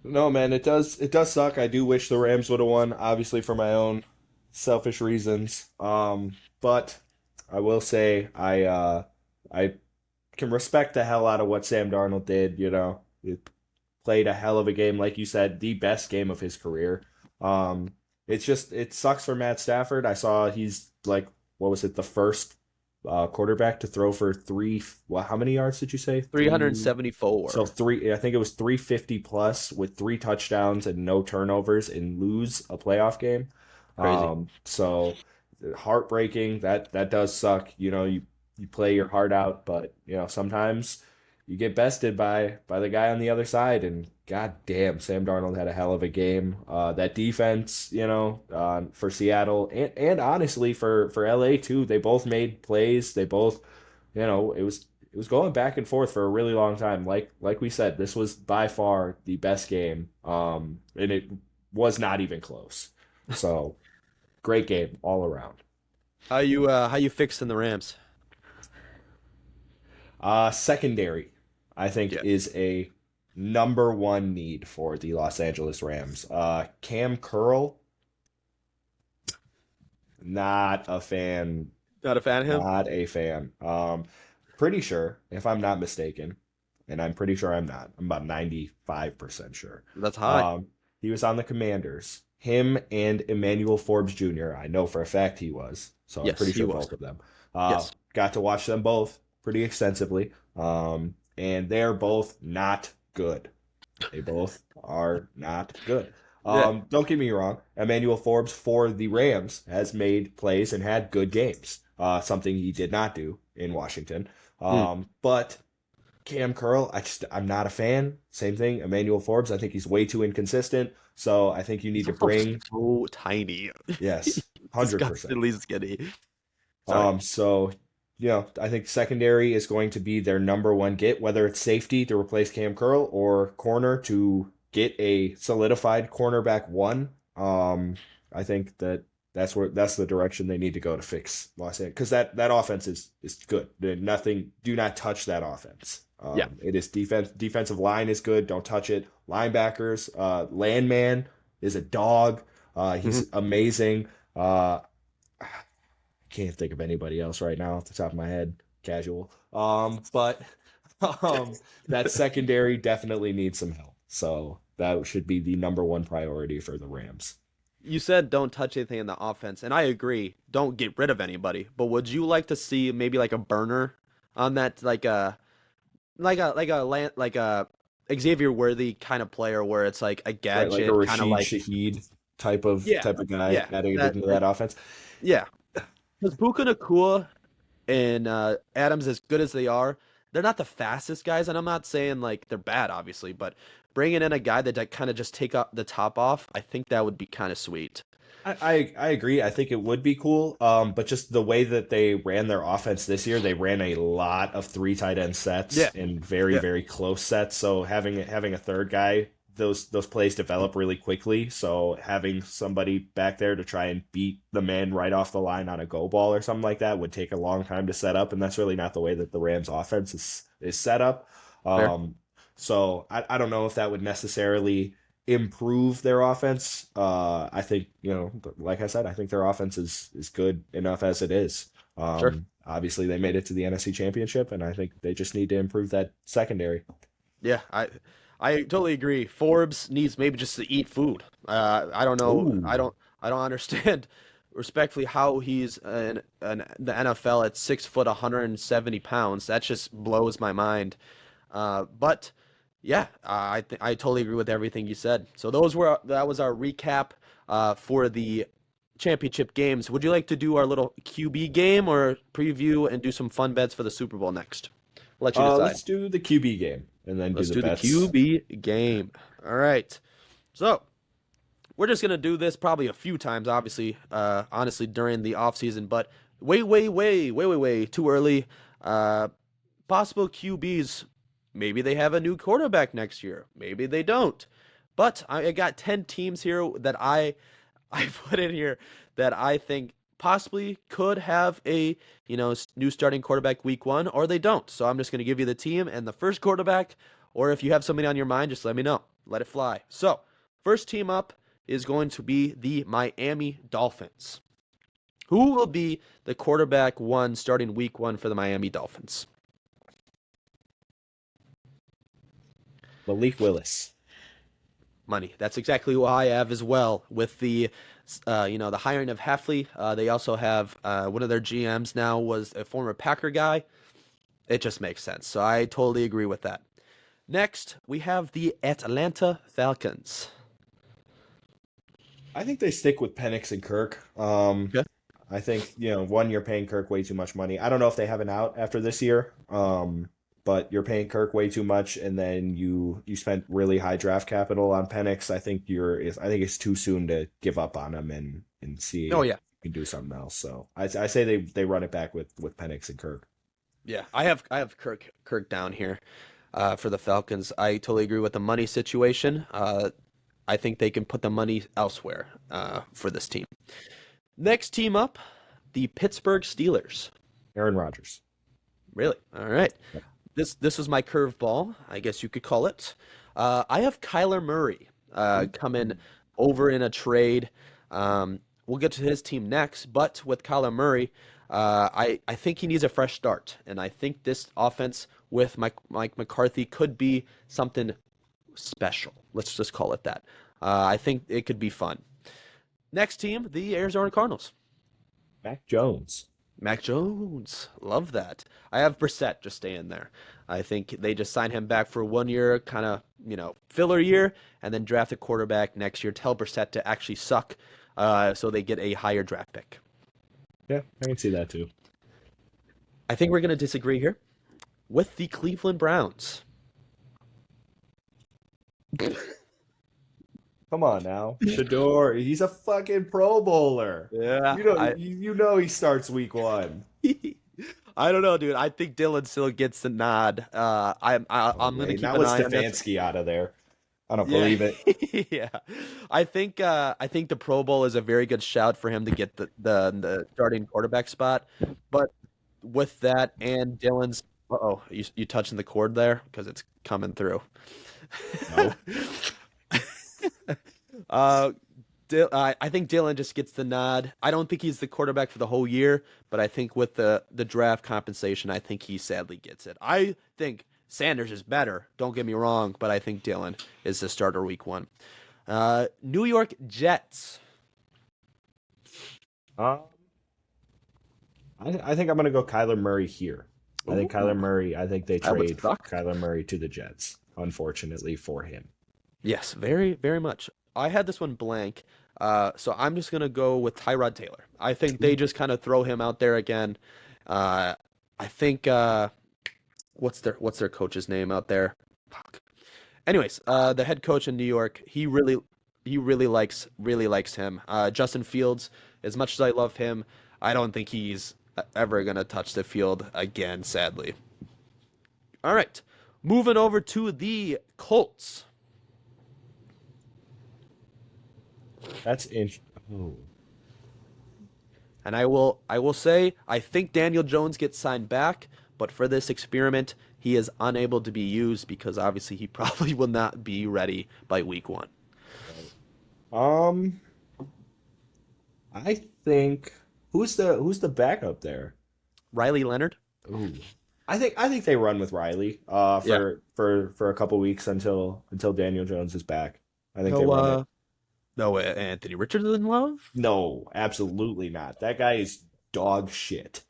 No, man, it does suck. I do wish the Rams would have won, obviously for my own selfish reasons. But I will say I can respect the hell out of what Sam Darnold did, He played a hell of a game, like you said, the best game of his career. It sucks for Matt Stafford. I saw he's like, what was it, the first quarterback to throw for well, how many yards did you say? So 374. I think it was 350 plus with 3 touchdowns and no turnovers and lose a playoff game. Crazy. So heartbreaking. That does suck. You play your heart out, but sometimes you get bested by the guy on the other side. And god damn, Sam Darnold had a hell of a game. That defense, for Seattle and honestly for LA too. They both made plays. They both, it was going back and forth for a really long time. Like we said, this was by far the best game. And it was not even close. So great game all around. How you fixing the Rams? Secondary, I think, Yeah. is a number one need for the Los Angeles Rams. Cam Curl, not a fan. Not a fan of him? Not a fan. Pretty sure, if I'm not mistaken, and I'm pretty sure I'm not. I'm about 95% sure. That's high. Um, he was on the Commanders. Him and Emmanuel Forbes Jr. I know for a fact he was. So I'm Yes, pretty he sure was. both of them. Yes. Got to watch them both pretty extensively. And they're both not good. They both are not good. Yeah. Don't get me wrong. Emmanuel Forbes for the Rams has made plays and had good games. Something he did not do in Washington. Mm. But Cam Curl, I'm not a fan. Same thing. Emmanuel Forbes, I think he's way too inconsistent. So I think you need He's to also bring, so tiny. yes, 100%. Disgustingly skinny. Sorry. So I think secondary is going to be their number one get, whether it's safety to replace Cam Curl or corner to get a solidified cornerback one. I think that's the direction they need to go to fix Los Angeles because that offense is good. Nothing, do not touch that offense. Yeah. It is defensive line is good. Don't touch it. Linebackers, Landman is a dog. Mhm. He's amazing. Can't think of anybody else right now off the top of my head. Casual. But um, that secondary definitely needs some help. So that should be the number one priority for the Rams. You said don't touch anything in the offense, and I agree. Don't get rid of anybody. But would you like to see maybe like a burner on that, like a Xavier Worthy kind of player, where it's like a Right, like a gadget, kind of Rashid like Shaheed type of yeah, type of guy yeah, adding that into like that offense. yeah. Because Puka Nakua and Adams, as good as they are, they're not the fastest guys, and I'm not saying like they're bad, obviously, but bringing in a guy that kind of just take up the top off, I think that would be kind of sweet. I agree. I think it would be cool. But just the way that they ran their offense this year, they ran a lot of three tight end sets Yeah, and very, yeah, very close sets. So having a third guy, those plays develop really quickly. So having somebody back there to try and beat the man right off the line on a go ball or something like that would take a long time to set up, and that's really not the way that the Rams offense is set up. fair, Um, so I don't know if that would necessarily improve their offense. I think, like I said, I think their offense is good enough as it is. sure. Obviously, they made it to the NFC Championship, and I think they just need to improve that secondary. Yeah, I totally agree. Forbes needs maybe just to eat food. I don't know. Ooh. I don't understand respectfully how he's the NFL at 6 foot, 170 pounds. That just blows my mind. But yeah, I totally agree with everything you said. So that was our recap for the championship games. Would you like to do our little QB game or preview and do some fun bets for the Super Bowl next? I'll let you decide. Let's do the QB game and then do Let's the do the bets. QB game. All right. So we're just gonna do this probably a few times, obviously, honestly, during the off season, but way too early. Uh, Possible QBs. Maybe they have a new quarterback next year. Maybe they don't. But I got 10 teams here that I put in here that I think possibly could have a new starting quarterback week one, or they don't. So I'm just going to give you the team and the first quarterback, or if you have somebody on your mind, just let me know. Let it fly. So first team up is going to be the Miami Dolphins. Who will be the quarterback one starting week one for the Miami Dolphins? Malik Willis. Money. That's exactly who I have as well. With the hiring of Heffley, they also have one of their GMs now was a former Packer guy. It just makes sense. So I totally agree with that. Next, we have the Atlanta Falcons. I think they stick with Penix and Kirk. Okay. I think, one, you're paying Kirk way too much money. I don't know if they have an out after this year, but you're paying Kirk way too much, and then you spent really high draft capital on Penix. I think it's too soon to give up on him and see Oh if yeah, you can do something else. So I say they run it back with Penix and Kirk. yeah. I have Kirk down here for the Falcons. I totally agree with the money situation. I think they can put the money elsewhere for this team. Next team up, the Pittsburgh Steelers. Aaron Rodgers. Really? All right. This was my curveball, I guess you could call it. I have Kyler Murray coming over in a trade. We'll get to his team next, but with Kyler Murray, I think he needs a fresh start, and I think this offense with Mike McCarthy could be something special. Let's just call it that. I think it could be fun. Next team, the Arizona Cardinals. Mac Jones. Mac Jones, love that. I have Brissett just staying there. I think they just signed him back for 1 year, kind of filler year, and then draft a quarterback next year. Tell Brissett to actually suck, so they get a higher draft pick. Yeah, I can see that too. I think we're going to disagree here with the Cleveland Browns. Come on now. Shador, he's a fucking Pro Bowler. Yeah, You know he starts week one. I don't know, dude. I think Dylan still gets the nod. No I'm gonna way. keep Not an with eye on this. Stefanski out of there. I don't Yeah, believe it. yeah. I think the Pro Bowl is a very good shout for him to get the starting quarterback spot. But with that and Dylan's, uh-oh, you touching the cord there because it's coming through. No. uh, I think Dylan just gets the nod. I don't think he's the quarterback for the whole year, but I think with the draft compensation, I think he sadly gets it. I think Sanders is better. Don't get me wrong, but I think Dylan is the starter week 1. New York Jets. Um, I think I'm gonna go Kyler Murray here. I think Ooh, Kyler Murray. I think they that would trade suck. Kyler Murray to the Jets. Unfortunately for him. Yes, very, very much. I had this one blank, so I'm just gonna go with Tyrod Taylor. I think they just kind of throw him out there again. Uh, I think what's their coach's name out there? Fuck. Anyways, the head coach in New York, he really likes him. Justin Fields, as much as I love him, I don't think he's ever gonna touch the field again, sadly. All right, moving over to the Colts. That's in. Oh, And I will say I think Daniel Jones gets signed back, but for this experiment, he is unable to be used because obviously he probably will not be ready by week 1. um, I think who's the backup there? Riley Leonard? Ooh. I think they run with Riley Yeah. for a couple weeks until Daniel Jones is back. I think they No run it. no Anthony Richardson love? No, absolutely not. That guy is dog shit.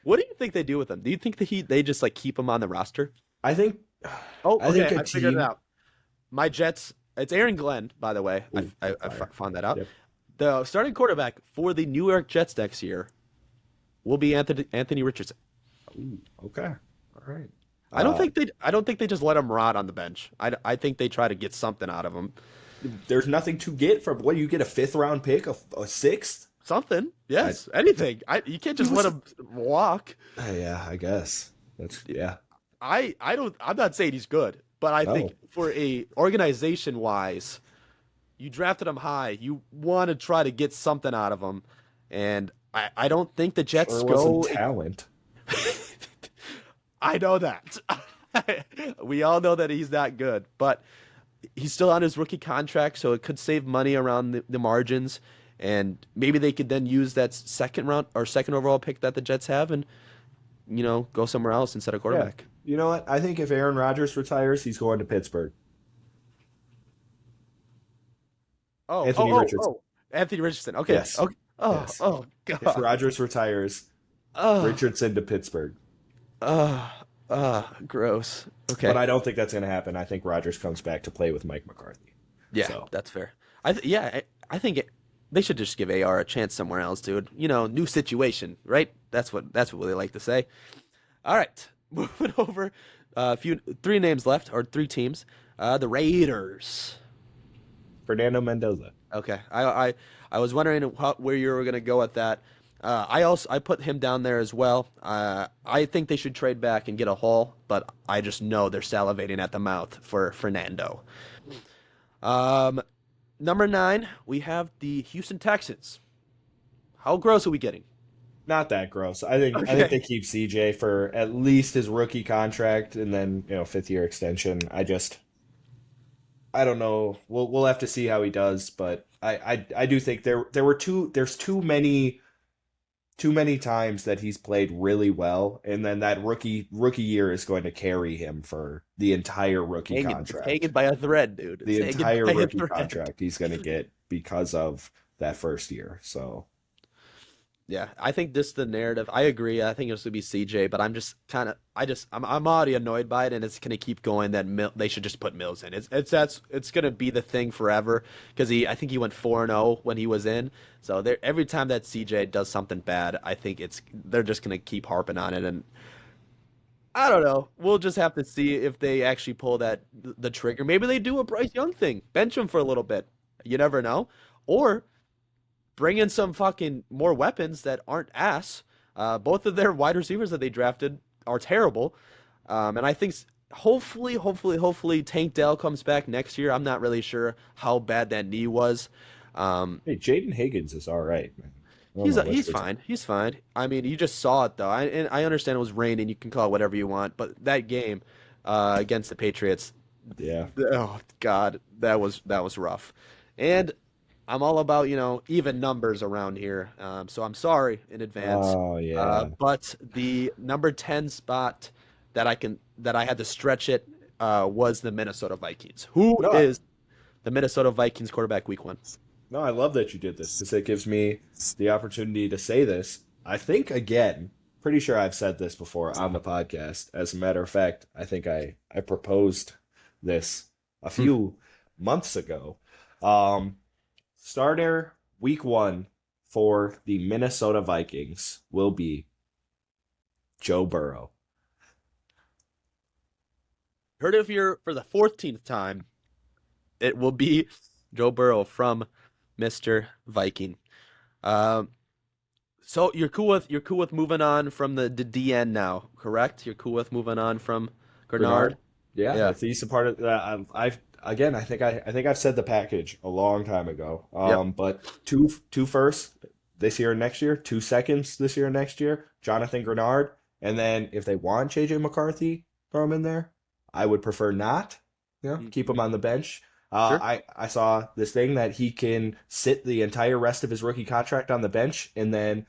What do you think they do with him? Do you think that they just like keep him on the roster? I think Oh, I think okay, a I figured it team. out. My Jets, it's Aaron Glenn, by the way. Ooh, I fire. found that out. Yep. The starting quarterback for the New York Jets next year will be Anthony Richardson. Ooh, okay. All right. I Uh, don't think they just let him rot on the bench. I think they try to get something out of him. there's nothing to get from what you get a fifth round pick, a sixth. Something. I, Yes, anything. You can't he just let was. him walk. Yeah, I guess that's yeah. I'm not saying he's good, but I No, think for a organization wise, you drafted him high. You want to try to get something out of him. And I don't think the Jets sure wasn't go. talent. I know that. We all know that he's not good, but he's still on his rookie contract, so it could save money around the margins. And maybe they could then use that second round or second overall pick that the Jets have and, go somewhere else instead of Yeah. quarterback. You know what? I think if Aaron Rodgers retires, he's going to Pittsburgh. Oh, oh, Anthony oh, Richardson. oh. Anthony Richardson. Okay. Yes. Okay. Oh, Yes. oh, If God. Rodgers retires, Oh, Richardson to Pittsburgh. oh, gross. But Okay. I don't think that's going to happen. I think Rodgers comes back to play with Mike McCarthy. Yeah, So, that's fair. Yeah, I think they should just give AR a chance somewhere else, dude. New situation, right? That's what they like to say. All right, moving over. Three names left, or three teams. The Raiders. Fernando Mendoza. Okay, I was wondering where you were gonna go with that. I put him down there as well. I think they should trade back and get a haul, but I just know they're salivating at the mouth for Fernando. Um, Number 9, we have the Houston Texans. How gross are we getting? Not that gross. I think they Okay. keep CJ for at least his rookie contract and then, fifth year extension. I don't know. We'll have to see how he does, but I do think there's too many times that he's played really well, and then that rookie year is going to carry him for the entire rookie It's hanging contract. by a thread, dude. It's The hanging entire by a rookie thread. contract he's going to get because of that first year. So Yeah, I think this is the narrative. I agree. I think it's gonna be CJ, but I'm just kind of, I'm already annoyed by it, and it's gonna keep going. That they should just put Mills in. It's gonna be the thing forever because I think he went 4-0 when he was in. So every time that CJ does something bad, I think they're just gonna keep harping on it, and I don't know. We'll just have to see if they actually pull the trigger. Maybe they do a Bryce Young thing, bench him for a little bit. You never know, or bring in some fucking more weapons that aren't ass. Both of their wide receivers that they drafted are terrible. And I think hopefully Tank Dell comes back next year. I'm not really sure how bad that knee was. Um, Hey, Jaden Higgins is all right, man. I don't he's know what he's you're talking. fine. He's fine. I mean, you just saw it though. And I understand it was raining. You can call it whatever you want, but that game against the Patriots, Yeah. oh God, that was rough. And I'm all about, even numbers around here. So I'm sorry in advance. Oh yeah. But the number 10 spot that I had to stretch it was the Minnesota Vikings. Who No, is the Minnesota Vikings quarterback week 1? no, I love that you did this because it gives me the opportunity to say this. I think again, pretty sure I've said this before on the podcast. As a matter of fact, I think I proposed this a Hmm. few months ago. Um, Starter week one for the Minnesota Vikings will be Joe Burrow. Heard it here for the 14th time. It will be Joe Burrow from Mr. Viking. Um, so you're cool with moving on from the DN now, correct? You're cool with moving on from Grenard? Bernard. Yeah, Yeah. if he's a part of that, I've again, I think I've said the package a long time ago. Yep. But two firsts this year and next year, 2 seconds this year and next year, Jonathan Grenard, and then if they want JJ McCarthy, throw him in there. I would prefer not. Keep him Mhm. on the bench. Sure. I saw this thing that he can sit the entire rest of his rookie contract on the bench and then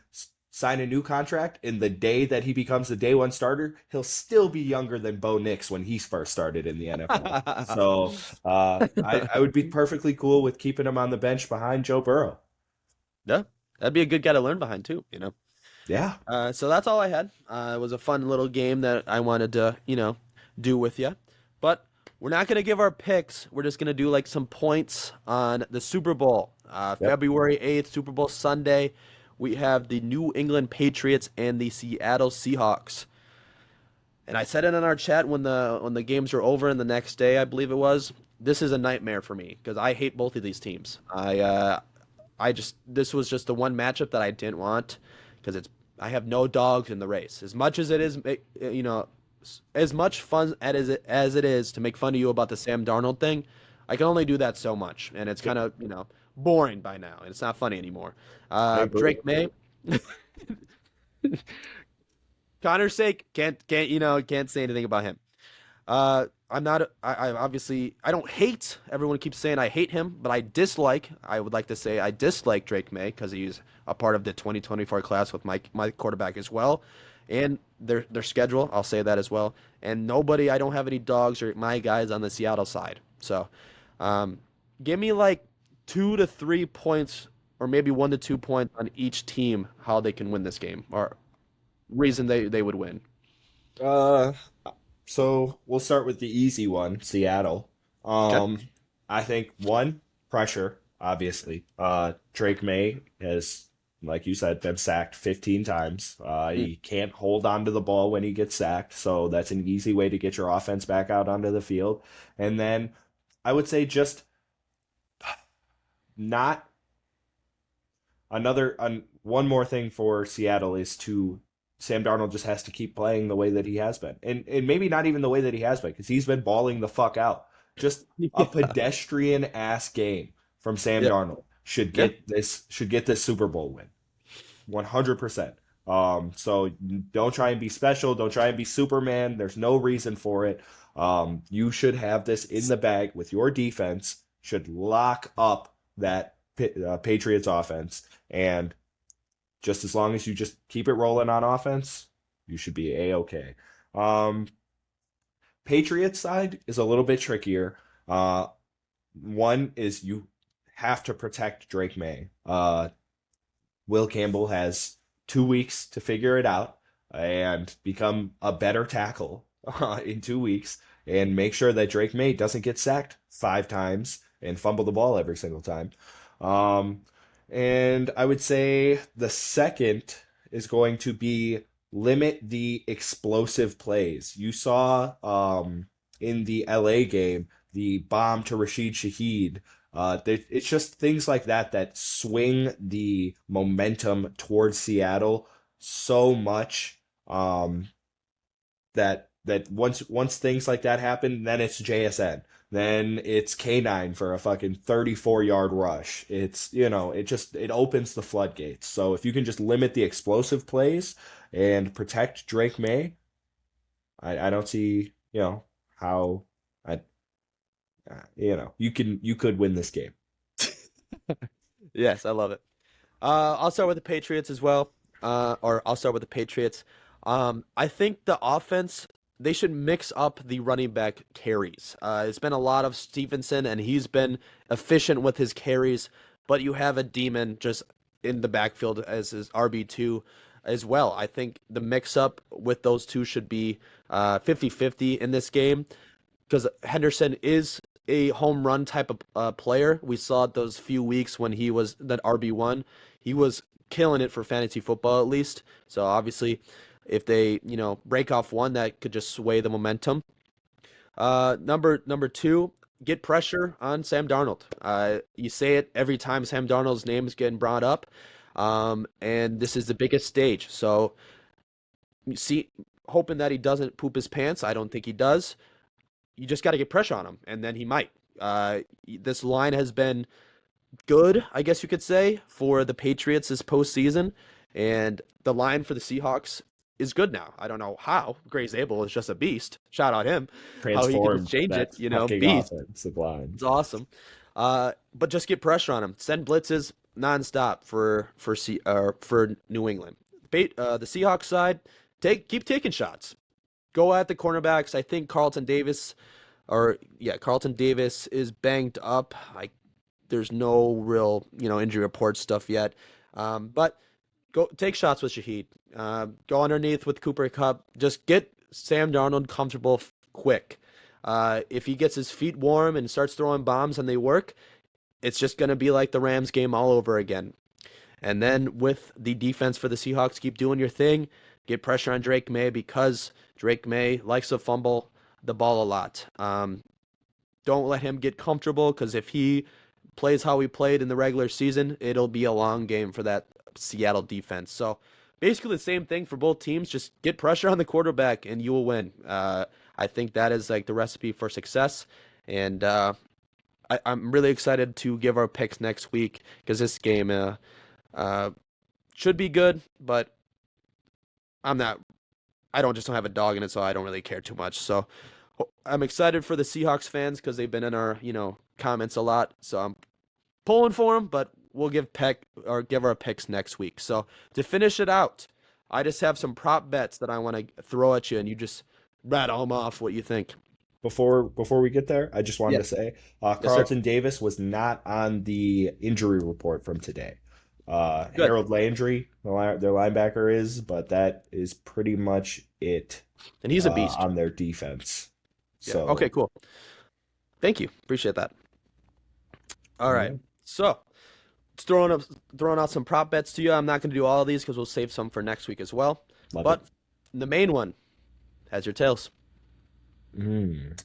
sign a new contract. And the day that he becomes the day one starter, he'll still be younger than Bo Nix when he first started in the NFL. So I would be perfectly cool with keeping him on the bench behind Joe Burrow. Yeah, that'd be a good guy to learn behind too. Yeah. So that's all I had. It was a fun little game that I wanted to, do with you. But we're not going to give our picks. We're just going to do like some points on the Super Bowl. Yep. February 8th, Super Bowl Sunday. We have the New England Patriots and the Seattle Seahawks. And I said it in our chat when the games were over and the next day, I believe it was. This is a nightmare for me because I hate both of these teams. I just this was just the one matchup that I didn't want because it's I have no dogs in the race. As much as it is, as much fun as it is to make fun of you about the Sam Darnold thing, I can only do that so much, and it's kind of boring by now, and it's not funny anymore. I agree. Drake May, Connor's sake, can't say anything about him. I'm not. I obviously I don't hate. Everyone keeps saying I hate him, but I dislike. I would like to say I dislike Drake May because he's a part of the 2024 class with my quarterback as well, and their schedule. I'll say that as well. And nobody. I don't have any dogs or my guys on the Seattle side. So, um, give me like 2 to 3 points, or maybe 1 to 2 points on each team how they can win this game or reason they would win. Uh, so we'll start with the easy one, Seattle. Okay. Um, I think one, pressure, obviously. Drake May has, like you said, been sacked 15 times. Mm. He can't hold on to the ball when he gets sacked, so that's an easy way to get your offense back out onto the field. And then I would say just not one more thing for Seattle is to Sam Darnold just has to keep playing the way that he has been, and maybe not even the way that he has been because he's been balling the fuck out. Just a Yeah. pedestrian ass game from Sam Yeah. Darnold Yeah. should get this Super Bowl win. 100%. So don't try and be special. Don't try and be Superman. There's no reason for it. You should have this in the bag with your defense. Should lock up that Patriots offense, and just as long as you just keep it rolling on offense, you should be a-okay. Um, Patriots side is a little bit trickier. Uh, One is you have to protect Drake May. Will Campbell has 2 weeks to figure it out and become a better tackle in 2 weeks and make sure that Drake May doesn't get sacked 5 times and fumble the ball every single time. Um, and I would say the second is going to be limit the explosive plays. You saw in the LA game the bomb to Rashid Shaheed. It's just things like that that swing the momentum towards Seattle. so much that once things like that happen, then it's JSN. Then it's K9 for a fucking 34-yard rush. It's, it opens the floodgates. So if you can just limit the explosive plays and protect Drake May, I don't see, how I you could win this game. Yes, I love it. I'll start with the Patriots as well. Or I'll start with the Patriots. I think the offense, they should mix up the running back carries. It's been a lot of Stevenson, and he's been efficient with his carries, but you have a demon just in the backfield as his RB2 as well. I think the mix up with those two should be 50-50 in this game because Henderson is a home run type of player. We saw it those few weeks when he was that RB1. He was killing it for fantasy football at least. So obviously, if they break off one, that could just sway the momentum. Number two, get pressure on Sam Darnold. You say it every time Sam Darnold's name is getting brought up, and this is the biggest stage. So you see, hoping that he doesn't poop his pants. I don't think he does. You just got to get pressure on him, and then he might. This line has been good, I guess you could say, for the Patriots this postseason, and the line for the Seahawks is good now. I don't know how. Gray's Abel is just a beast. Shout out him. How he can just Transformed change it, that fucking beast. offensive line. It's awesome. But just get pressure on him. Send blitzes nonstop for New England. The Seahawks side, keep taking shots. Go at the cornerbacks. I think Carlton Davis is banged up. There's no real, injury report stuff yet. But go take shots with Shaheed. Go underneath with Cooper Kupp. Just get Sam Darnold comfortable quick. If he gets his feet warm and starts throwing bombs and they work, it's just going to be like the Rams game all over again. And then with the defense for the Seahawks, keep doing your thing. Get pressure on Drake May because Drake May likes to fumble the ball a lot. Don't let him get comfortable because if he plays how he played in the regular season, it'll be a long game for that Seattle defense. So basically the same thing for both teams. Just get pressure on the quarterback and you will win. I think that is like the recipe for success. And I'm really excited to give our picks next week because this game should be good, but I don't have a dog in it, so I don't really care too much. So I'm excited for the Seahawks fans because they've been in our, comments a lot. So I'm pulling for them, but we'll give our picks next week. So to finish it out, I just have some prop bets that I want to throw at you, and you just rattle them off what you think. Before we get there, I just wanted to Yes. say Yes, sir. Carlton Davis was not on the injury report from today. Good. Harold Landry, their linebacker is, but that is pretty much it And he's a beast. on their defense. Yeah. Okay, So, cool. Thank you. Appreciate that. All right. yeah, So just throwing out some prop bets to you. I'm not going to do all of these because we'll save some for next week as well. love it. But the main one has your tails. Mm.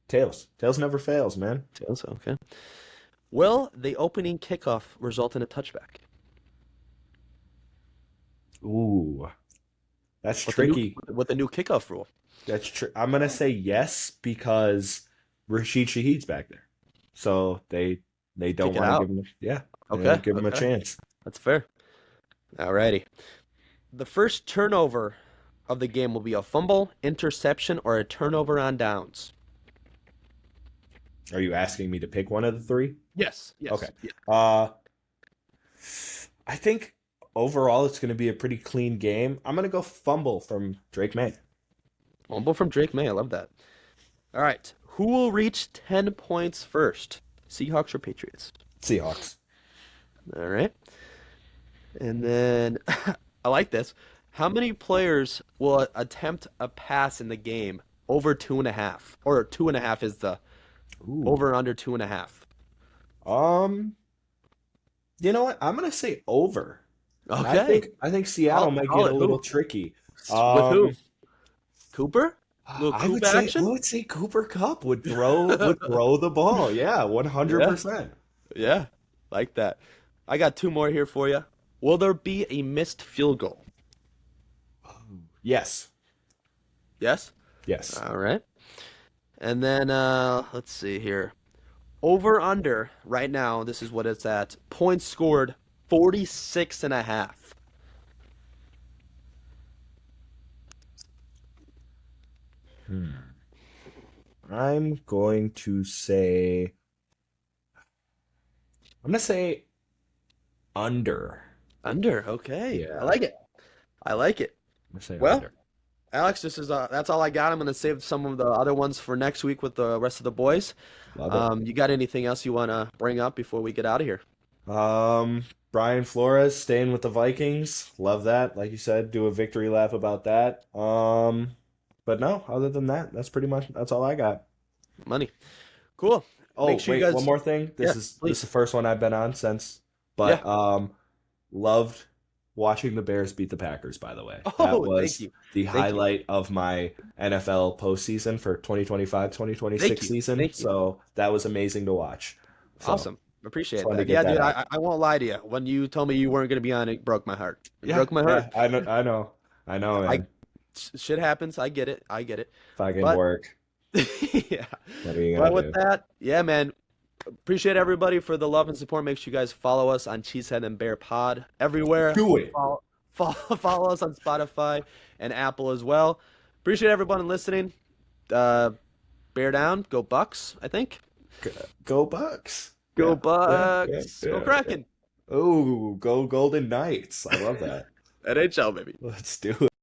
Tails never fails, man. Tails, okay. Will the opening kickoff result in a touchback? Ooh, that's With the new tricky. with the new kickoff rule. I'm gonna say yes because Rashid Shaheed's back there, so they don't Kick it want to out. give him. Yeah, they Okay, don't give him a okay. chance. That's fair. Alrighty. The first turnover of the game will be a fumble, interception, or a turnover on downs. Are you asking me to pick one of the three? Yes. Okay. Yes. Yeah. Uh, I think overall it's going to be a pretty clean game. I'm going to go fumble from Drake May. Fumble from Drake May. I love that. All right. Who will reach 10 points first? Seahawks or Patriots? Seahawks. All right. And then I like this. How many players will attempt a pass in the game over 2.5? Or 2.5 is the over Ooh. and under 2.5. Um, you know what? I'm going to say over. And I Okay. think I think Seattle might Call get a it little who? tricky. With who? Um, Cooper? Little I Coop would say I action? would say Cooper Cup would throw the ball. Yeah, Yeah. 100%. Yeah. Like that. I got two more here for you. Will there be a missed field goal? Yes. Yes? Yes. All right. And then let's see here. Over under right now, this is what it's at. Points scored 46 and a half. Hmm. I'm going to say I'm gonna say under. Under. Okay. I Yeah. like it. I like it. I'm gonna say Well, under. Alex, this is that's all I got. I'm gonna save some of the other ones for next week with the rest of the boys. Love it. You got anything else you want to bring up before we get out of here? Um, Brian Flores staying with the Vikings. Love that. Like you said, do a victory lap about that. But no, other than that, that's all I got. Money. Cool. Make Oh, sure you wait, one guys. more thing. Yeah, This is please. the first one I've been on since, Yeah. but loved watching the Bears beat the Packers, by the way. That Oh, thank was you. the Thank you. highlight of my NFL postseason for 2025, Thank 2026 you. season. Thank you. So that was amazing to watch. So Awesome. just Appreciate wanted to that. get Yeah, that dude, out. I won't lie to you. When you told me you weren't going to be on, it broke my heart. It Yeah, broke my yeah, heart. I know, I man. shit happens. I get it. I get it. Fucking But work. yeah. What are you gonna But with do? that, yeah, man. Appreciate everybody for the love and support. Make sure you guys follow us on Cheesehead and Bear Pod everywhere. Do it. Follow us on Spotify and Apple as well. Appreciate everyone listening. Uh, Bear down. Go Bucks, I think. Go, go Bucks. Go Yeah, Bucks. Go yeah. Kraken. Oh, go Golden Knights. I love that. NHL, baby. Let's do it.